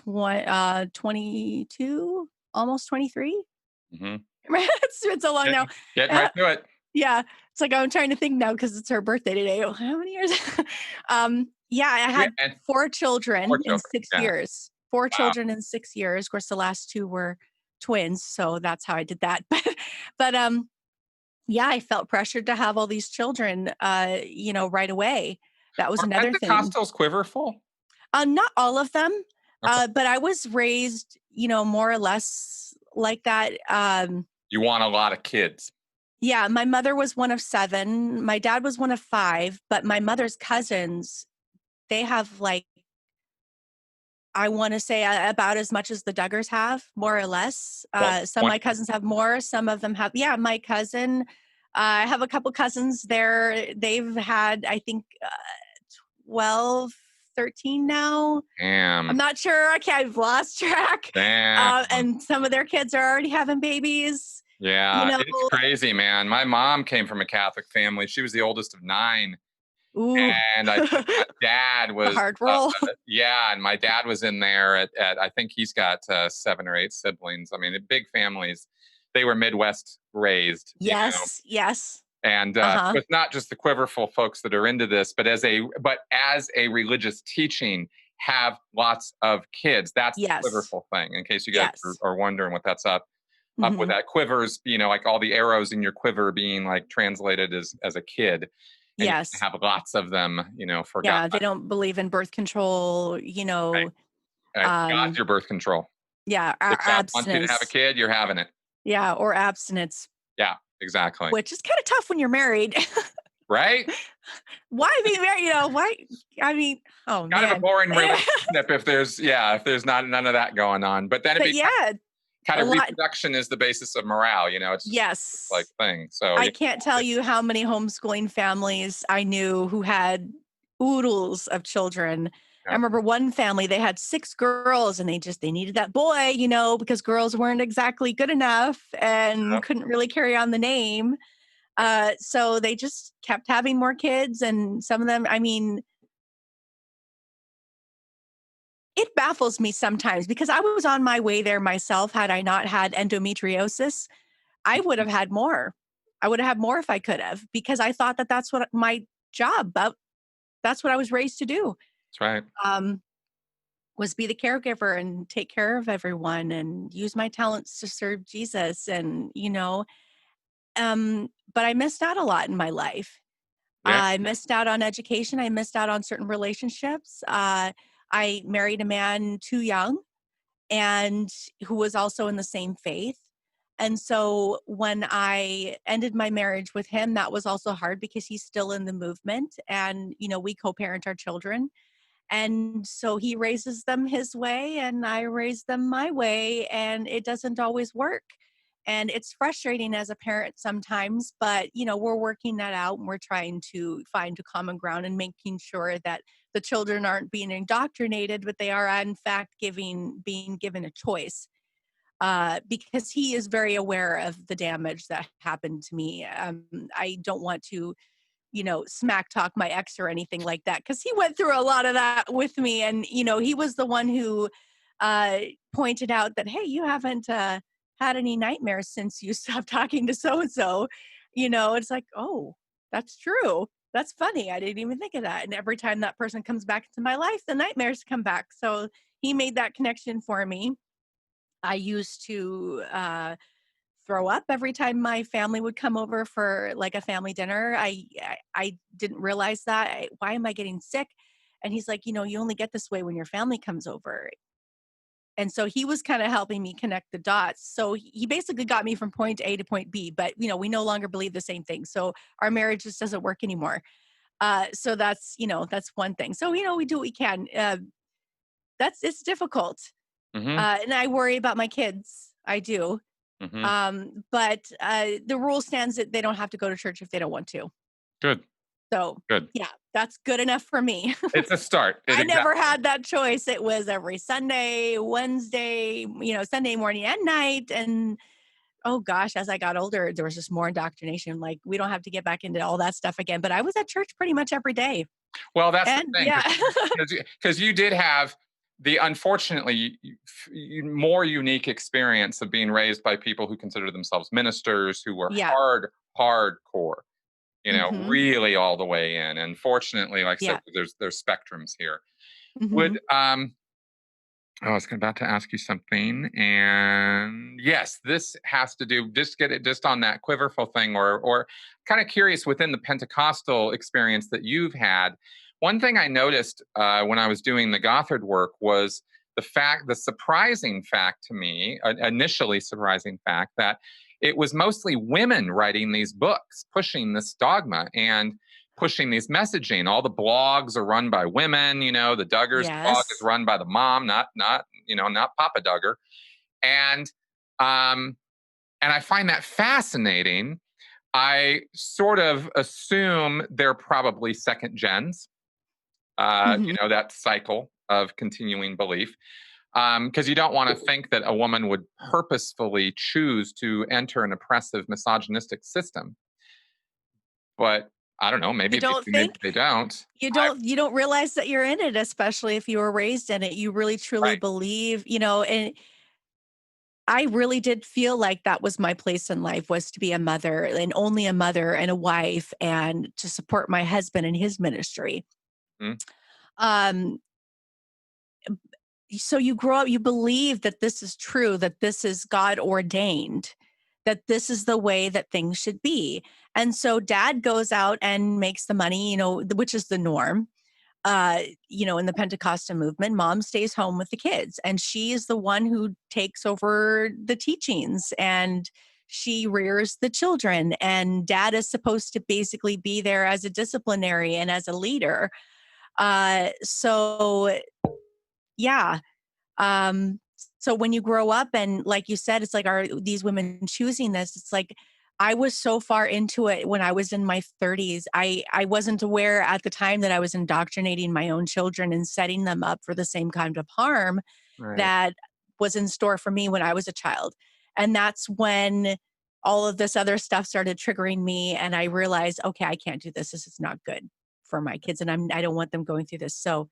22, almost 23.
Mm-hmm.
It's so long now.
Getting right to it.
Yeah. It's like, I'm trying to think now, because it's her birthday today. How many years? Yeah, I had 4 children in 6 years. 4 children in 6 years. Of course, the last 2 were twins, so that's how I did that. But yeah, I felt pressured to have all these children, right away. That was another thing.
Pentecostals Quiver full?
Not all of them, but I was raised, more or less like that.
You want a lot of kids.
Yeah, my mother was one of 7. My dad was one of 5, but my mother's cousins, they have I want to say about as much as the Duggars have, more or less. Some of my cousins have more. Some of them have. Yeah, my cousin. I have a couple cousins there. They've had, I think, 12, 13 now.
Damn.
I'm not sure. I've lost track.
Damn.
And some of their kids are already having babies.
Yeah, it's crazy, man. My mom came from a Catholic family. She was the oldest of 9.
Ooh.
And I think my dad was
hard role.
And my dad was in there at I think he's got 7 or 8 siblings. I mean, big families. They were Midwest raised.
Yes.
And it's not just the Quiverful folks that are into this, but as a religious teaching, have lots of kids. That's the Quiverful thing. In case you guys are wondering what that's up. up with
Mhm.
that quivers, like all the arrows in your quiver being like translated as a kid, and you can
Yes.
have lots of them, for God.
Yeah, they don't believe in birth control,
Right? Right? God's your birth control.
yeah,
If God wants you to have a
abstinence.
kid, you're having it.
Yeah, or abstinence,
Yeah, exactly.
which is kind of tough when you're married.
Right?
Why be married? Why? I mean, oh
Kind of a
man.
boring relationship if there's not none of that going on. But then it
But
becomes
yeah,
kind
a
of
lot.
reproduction is the basis of morale. It's just like
Yes.
thing. So
I can't tell you how many homeschooling families I knew who had oodles of children. I
yeah,
remember one family, they had 6 girls and they needed that boy, because girls weren't exactly good enough and
yeah,
couldn't really carry on the name. So they just kept having more kids, and some of them, I mean, it baffles me sometimes because I was on my way there myself. Had I not had endometriosis, I would have had more. I would have had more if I could have, because I thought that that's what my job, that's what I was raised to do.
that's right.
Um, was be the caregiver and take care of everyone and use my talents to serve Jesus, and but I missed out a lot in my life.
Yeah,
I missed out on education. I missed out on certain relationships. I married a man too young, and who was also in the same faith. And so when I ended my marriage with him, that was also hard because he's still in the movement, and we co-parent our children. And so he raises them his way and I raise them my way, and it doesn't always work. And it's frustrating as a parent sometimes, but we're working that out, and we're trying to find a common ground and making sure that the children aren't being indoctrinated, but they are in fact being given a choice. Because he is very aware of the damage that happened to me. I don't want to smack talk my ex or anything like that, because he went through a lot of that with me. And, he was the one who uh, pointed out that, hey, you haven't had any nightmares since you stopped talking to so and so. It's like, oh, that's true. That's funny. I didn't even think of that. And every time that person comes back into my life, the nightmares come back. So he made that connection for me. I used to throw up every time my family would come over for like a family dinner. I didn't realize that. Why am I getting sick? And he's like, you only get this way when your family comes over. And so he was kind of helping me connect the dots. So he basically got me from point A to point B, but we no longer believe the same thing. So our marriage just doesn't work anymore. So that's one thing. So we do what we can. It's difficult,
hmm
and I worry about my kids. I do.
hmm
But the rule stands that they don't have to go to church if they don't want to.
good,
So,
good.
yeah, that's good enough for me.
It's a start. It
I
exactly.
never had that choice. It was every Sunday, Wednesday, Sunday morning and night. And oh gosh, as I got older, there was just more indoctrination. Like, we don't have to get back into all that stuff again. But I was at church pretty much every day.
Well, that's the
And
thing,
yeah,
because you did have the unfortunately more unique experience of being raised by people who consider themselves ministers, who were
yeah,
hardcore,
hmm
really all the way in. And fortunately, like I said,
yeah,
there's spectrums here.
hmm
Would I was about to ask you something, and yes, this has to do just get it just on that quiverful thing, or kind of curious within the Pentecostal experience that you've had. One thing I noticed when I was doing the Gothard work was the surprising fact to me, initially surprising fact that it was mostly women writing these books, pushing this dogma and pushing these messaging. All the blogs are run by women. The Duggars blog is
yes.
run by the mom, not Papa Duggar. And um, and I find that fascinating. I sort of assume they're probably second gens.
hmm
That cycle of continuing belief. Because you don't want to think that a woman would purposefully choose to enter an oppressive, misogynistic system. But I don't know.
You
Maybe they
don't
do, maybe
think?
they don't.
You don't realize that you're in it, especially if you were raised in it. You really truly
Right.
believe, and I really did feel like that was my place in life, was to be a mother, and only a mother and a wife, and to support my husband in his ministry.
Mm,
Um so you grow up, you believe that this is true, that this is God ordained, that this is the way that things should be. And so dad goes out and makes the money, which is the norm. In the Pentecostal movement, mom stays home with the kids, and she is the one who takes over the teachings, and she rears the children, and dad is supposed to basically be there as a disciplinary and as a leader. So yeah. Um, so when you grow up and like you said, it's like, are these women choosing this? It's like, I was so far into it when I was in my 30s. I wasn't aware at the time that I was indoctrinating my own children and setting them up for the same kind of harm
Right.
that was in store for me when I was a child. And that's when all of this other stuff started triggering me. And I realized, okay, I can't do this. This is not good for my kids. And I don't want them going through this. So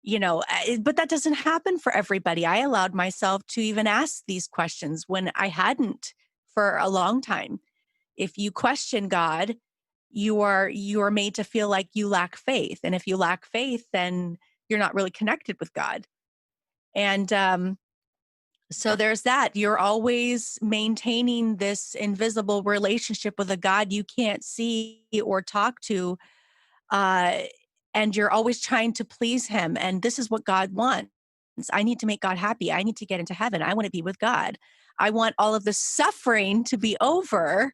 but that doesn't happen for everybody. I allowed myself to even ask these questions when I hadn't for a long time. If you question God, you are made to feel like you lack faith. And if you lack faith, then you're not really connected with God. And so there's that. You're always maintaining this invisible relationship with a God you can't see or talk to, uh, and you're always trying to please him. And this is what God wants. I need to make God happy. I need to get into heaven. I want to be with God. I want all of the suffering to be over,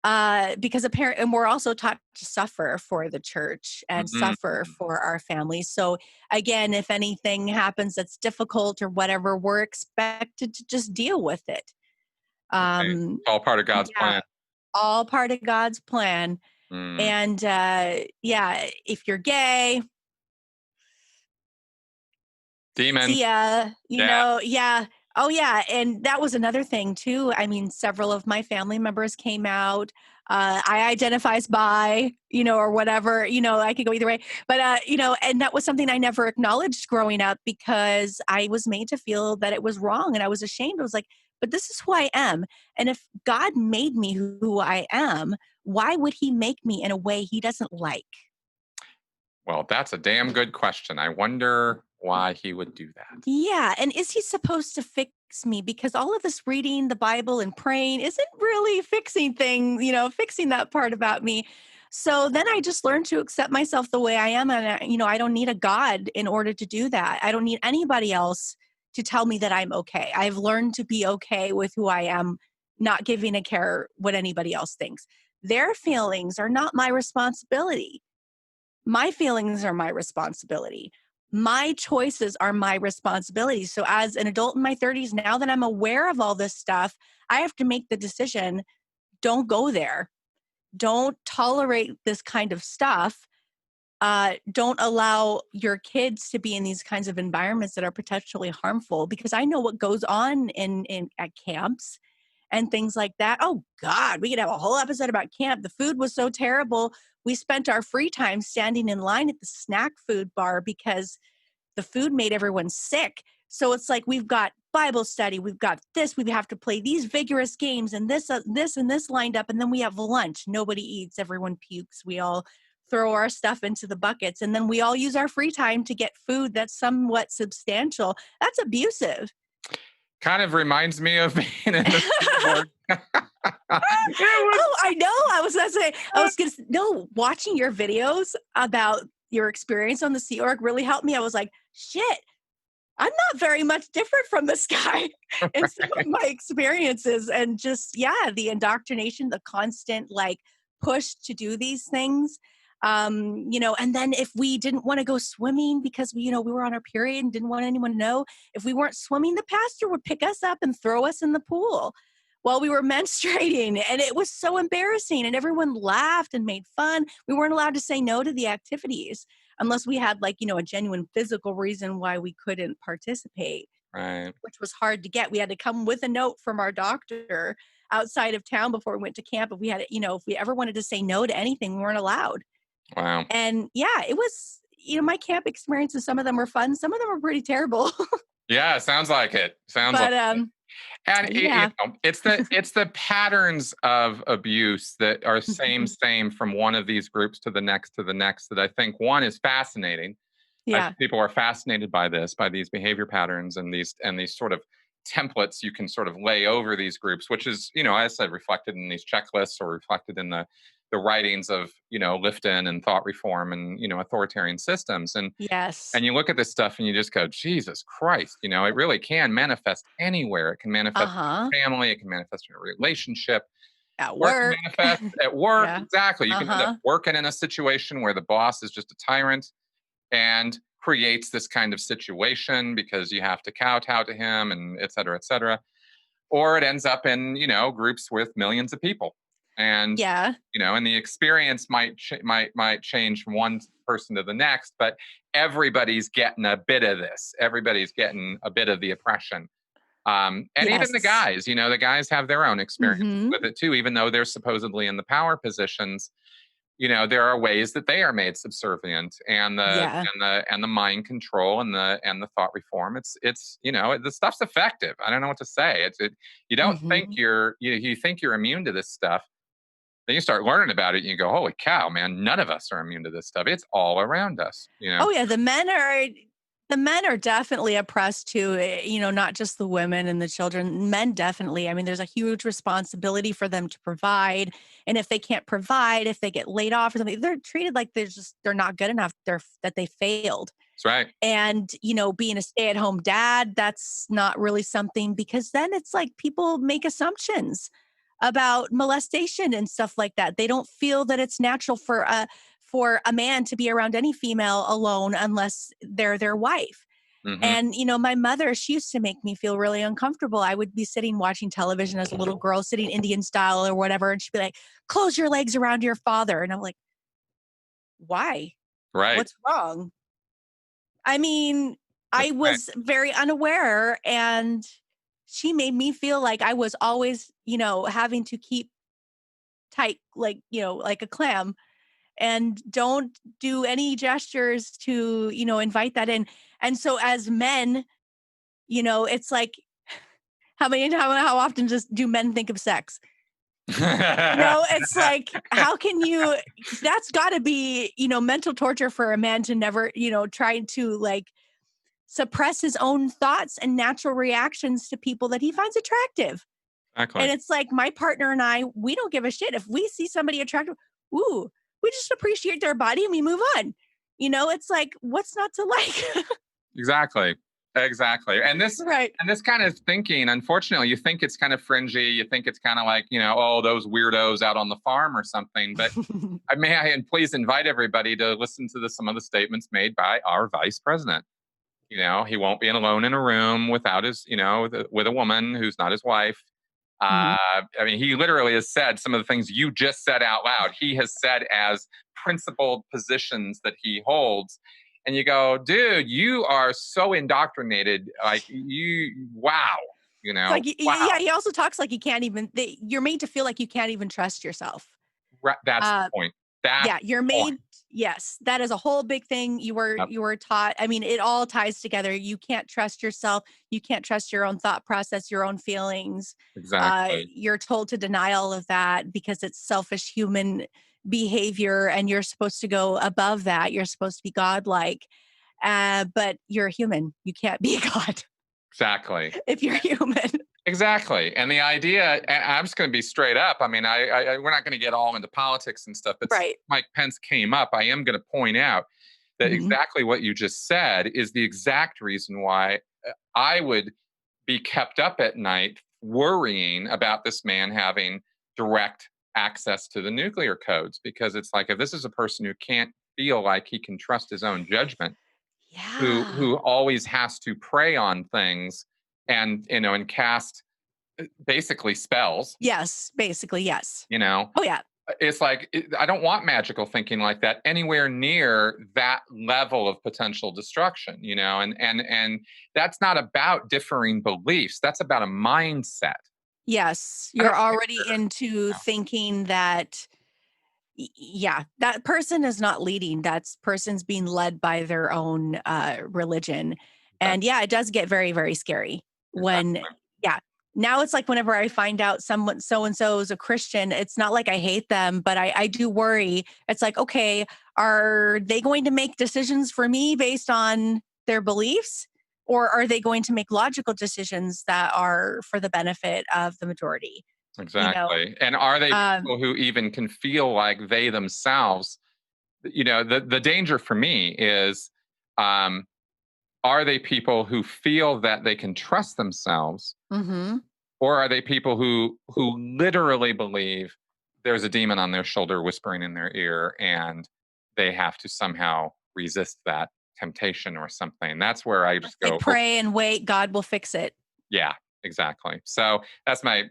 because apparently, and we're also taught to suffer for the church and suffer for our families. So again, if anything happens that's difficult or whatever, we're expected to just deal with it.
Right. All part of God's plan.
All part of God's plan. And if you're gay,
demons.
see ya, Oh yeah. And that was another thing too. I mean, several of my family members came out. I identify as bi, or whatever, I could go either way. But, and that was something I never acknowledged growing up because I was made to feel that it was wrong and I was ashamed. I was like, but this is who I am. And if God made me who I am, why would he make me in a way he doesn't like?
Well, that's a damn good question. I wonder why he would do that.
Yeah. And is he supposed to fix me? Because all of this reading the Bible and praying isn't really fixing things, fixing that part about me. So then I just learned to accept myself the way I am. And, I don't need a God in order to do that. I don't need anybody else to tell me that I'm okay. I've learned to be okay with who I am, not giving a care what anybody else thinks. Their feelings are not my responsibility. My feelings are my responsibility. My choices are my responsibility. So as an adult in my 30s, now that I'm aware of all this stuff, I have to make the decision, don't go there. Don't tolerate this kind of stuff. Don't allow your kids to be in these kinds of environments that are potentially harmful, because I know what goes on in at camps and things like that. Oh God, we could have a whole episode about camp. The food was so terrible. We spent our free time standing in line at the snack food bar because the food made everyone sick. So it's like, we've got Bible study, we've got this, we have to play these vigorous games and this and this lined up. And then we have lunch. Nobody eats, everyone pukes. We all throw our stuff into the buckets. And then we all use our free time to get food that's somewhat substantial. That's abusive.
Kind of reminds me of being in the keyboard.
Oh, I know. I was going to say, no, watching your videos about your experience on the Sea Org really helped me. I was like, shit, I'm not very much different from this guy in some of my experiences. And just, the indoctrination, the constant push to do these things. And then if we didn't want to go swimming because we were on our period and didn't want anyone to know, if we weren't swimming, the pastor would pick us up and throw us in the pool while we were menstruating. And it was so embarrassing. And everyone laughed and made fun. We weren't allowed to say no to the activities unless we had a genuine physical reason why we couldn't participate.
Right.
Which was hard to get. We had to come with a note from our doctor outside of town before we went to camp. If we had, if we ever wanted to say no to anything, we weren't allowed.
Wow.
And it was, my camp experiences, some of them were fun. Some of them were pretty terrible.
Yeah, sounds like it. And it's the patterns of abuse that are same from one of these groups to the next that I think, one, is fascinating, I
Yeah.
think people are fascinated by this, by these behavior patterns and these sort of templates you can sort of lay over these groups, which is, as I said, reflected in these checklists or reflected in the writings of, Lifton and thought reform and, authoritarian systems. And
Yes.
you look at this stuff and you just go, Jesus Christ, it really can manifest anywhere. It can manifest in
Uh-huh.
your family, it can manifest in a relationship,
At
or it can
work.
manifest at work.
Yeah.
Exactly. You can end up
Uh-huh.
working in a situation where the boss is just a tyrant and creates this kind of situation because you have to kowtow to him and et cetera, et cetera. Or it ends up in, groups with millions of people. And,
Yeah.
and the experience might change from one person to the next, but everybody's getting a bit of this. Everybody's getting a bit of the oppression. And even the
Yes.
guys, the guys have their own experiences
Mm-hmm.
with it too, even though they're supposedly in the power positions. There are ways that they are made subservient, and the
Yeah.
and the and the mind control and the thought reform. It's the stuff's effective. I don't know what to say. You don't think
Mm-hmm.
you think you're immune to this stuff. Then you start learning about it, and you go, "Holy cow, man! None of us are immune to this stuff. It's all around us."
Oh yeah, the men are definitely oppressed too, not just the women and the children. Men definitely. I mean, there's a huge responsibility for them to provide. And if they can't provide, if they get laid off or something, they're treated like they're not good enough. That they failed.
That's right.
And, being a stay-at-home dad, that's not really something because then it's like people make assumptions about molestation and stuff like that. They don't feel that it's natural for a man to be around any female alone unless they're their wife.
Hmm.
And, my mother, she used to make me feel really uncomfortable. I would be sitting watching television as a little girl, sitting Indian style or whatever, and she'd be like, "Close your legs around your father." And I'm like, "Why?
Right.
What's wrong?" I mean, I
That's right.
was very unaware, and she made me feel like I was always, having to keep tight, like, like a clam, and don't do any gestures to, invite that in. And so as men, it's like, how often just do men think of sex? It's like, how can you, that's got to be, mental torture for a man to never, try to like suppress his own thoughts and natural reactions to people that he finds attractive. And
Exactly.
it's like my partner and I, we don't give a shit. If we see somebody attractive, ooh, we just appreciate their body and we move on. It's like, what's not to like?
Exactly. Exactly. And this
Right.
and this kind of thinking, unfortunately, you think it's kind of fringy. You think it's kind of like, oh, those weirdos out on the farm or something. But and please invite everybody to listen to some of the statements made by our vice president. He won't be alone in a room without his, with a woman who's not his wife.
Mhm.
He literally has said some of the things you just said out loud. He has said as principled positions that he holds. And you go, dude, you are so indoctrinated. Like wow,
It's like,
wow.
yeah, he also talks like you can't even, you're made to feel like you can't even trust yourself.
That's the
Uh,
point. That's
Yeah, you're
the point.
made, yes, that is a whole big thing. You were
Yep,
you were taught. I mean, it all ties together. You can't trust yourself. You can't trust your own thought process, your own feelings.
exactly.
You're told to deny all of that because it's selfish human behavior, and you're supposed to go above that. You're supposed to be godlike, but you're a human. You can't be God
Exactly.
if you're human.
Exactly. And the idea, and I'm just going to be straight up. We're not going to get all into politics and stuff, but since
Right.
Mike Pence came up, I am going to point out that
Mhm.
exactly what you just said is the exact reason why I would be kept up at night worrying about this man having direct access to the nuclear codes. Because it's like, if this is a person who can't feel like he can trust his own judgment,
Yeah.
who always has to prey on things and cast basically spells,
Yes. Basically, yes.
you know
Oh yeah.
it's like I don't want magical thinking like that anywhere near that level of potential destruction, and that's not about differing beliefs, that's about a mindset.
Yes,
I
you're
don't think
already into thinking that yeah, that person is not leading. That's person's being led by their own religion.
that,
And yeah, it does get very, very scary when,
exactly.
yeah. Now it's like whenever I find out someone so and so is a Christian, it's not like I hate them, but I do worry. It's like, okay, are they going to make decisions for me based on their beliefs? Or are they going to make logical decisions that are for the benefit of the majority?
Exactly. And are they people who even can feel like they themselves, the danger for me is, are they people who feel that they can trust themselves?
Mm-hmm.
Or are they people who literally believe there's a demon on their shoulder whispering in their ear and they have to somehow resist that temptation or something? That's where I just
They
go,
pray and wait, God will fix it.
yeah, exactly. So that's my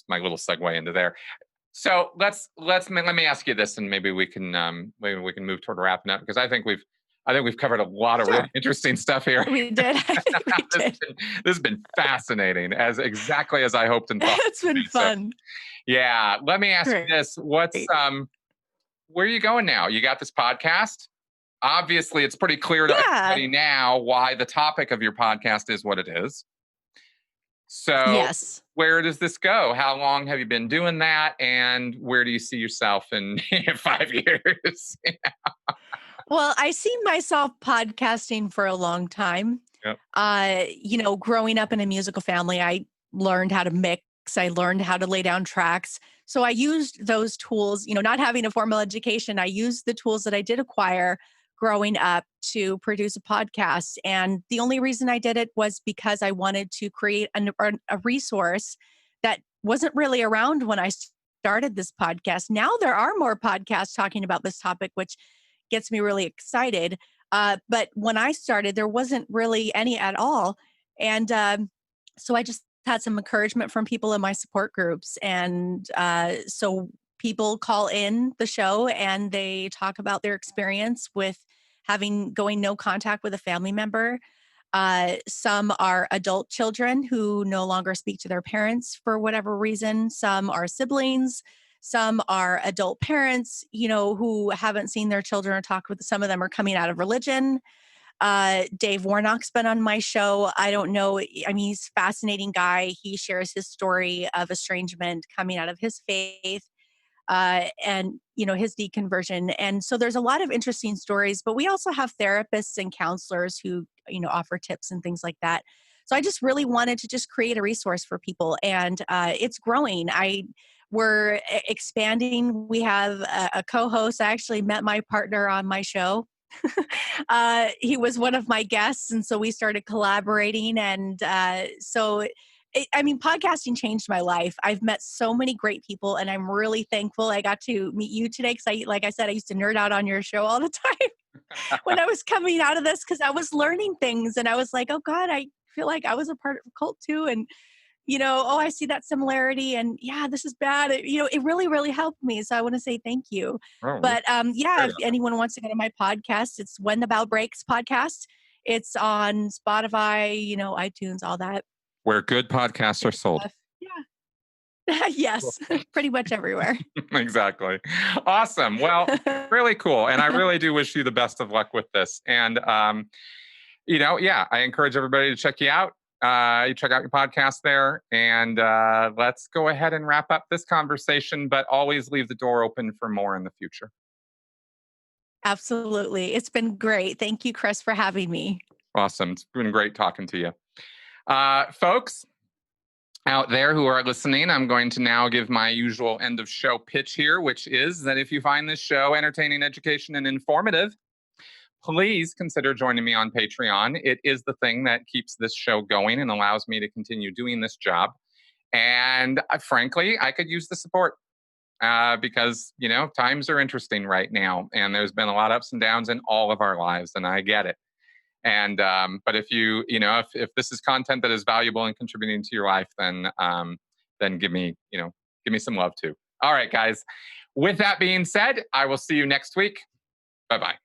little segue into there. So let me ask you this, and maybe we can move toward wrapping up, because I think we've covered a lot of really interesting stuff here.
We did. I think we did.
This has been fascinating, as exactly as I hoped and thought.
It's been fun.
So, yeah. Let me ask you this. Where are you going now? You got this podcast? Obviously, it's pretty clear to everybody now why the topic of your podcast is what it is. So
yes.
Where does this go? How long have you been doing that? And where do you see yourself in 5 years?
Well, I see myself podcasting for a long time.
Yep.
Growing up in a musical family, I learned how to mix. I learned how to lay down tracks. So I used those tools, not having a formal education, I used the tools that I did acquire growing up to produce a podcast. And the only reason I did it was because I wanted to create a resource that wasn't really around when I started this podcast. Now there are more podcasts talking about this topic, which gets me really excited. But when I started, there wasn't really any at all. And so I just had some encouragement from people in my support groups. And so people call in the show and they talk about their experience with going no contact with a family member. Some are adult children who no longer speak to their parents for whatever reason. Some are siblings. Some are adult parents, who haven't seen their children or talked with. Some of them are coming out of religion. Dave Warnock's been on my show. I don't know. I mean, he's a fascinating guy. He shares his story of estrangement coming out of his faith, and, his deconversion. And so there's a lot of interesting stories, but we also have therapists and counselors who, offer tips and things like that. So I just really wanted to just create a resource for people, and it's growing. We're expanding. We have a co-host. I actually met my partner on my show. He was one of my guests, and so we started collaborating. And podcasting changed my life. I've met so many great people, and I'm really thankful I got to meet you today, because like I said, I used to nerd out on your show all the time when I was coming out of this, because I was learning things, and I was like, oh God, I feel like I was a part of a cult too. And I see that similarity, and yeah, this is bad. It really, really helped me. So I want to say thank you. But if anyone wants to go to my podcast, it's When the Bow Breaks podcast. It's on Spotify, iTunes, all that.
Where good podcasts are sold.
Yeah. Yes, pretty much everywhere.
Exactly. Awesome. Well, really cool. And I really do wish you the best of luck with this. And, I encourage everybody to check you out. You check out your podcast there, and let's go ahead and wrap up this conversation, but always leave the door open for more in the future.
Absolutely. It's been great. Thank you, Chris, for having me.
Awesome. It's been great talking to you. Folks out there who are listening, I'm going to now give my usual end of show pitch here, which is that if you find this show entertaining, education, and informative, please consider joining me on Patreon. It is the thing that keeps this show going and allows me to continue doing this job. And frankly, I could use the support because, times are interesting right now. And there's been a lot of ups and downs in all of our lives, and I get it. And but if if this is content that is valuable and contributing to your life, then give me some love too. All right, guys. With that being said, I will see you next week. Bye-bye.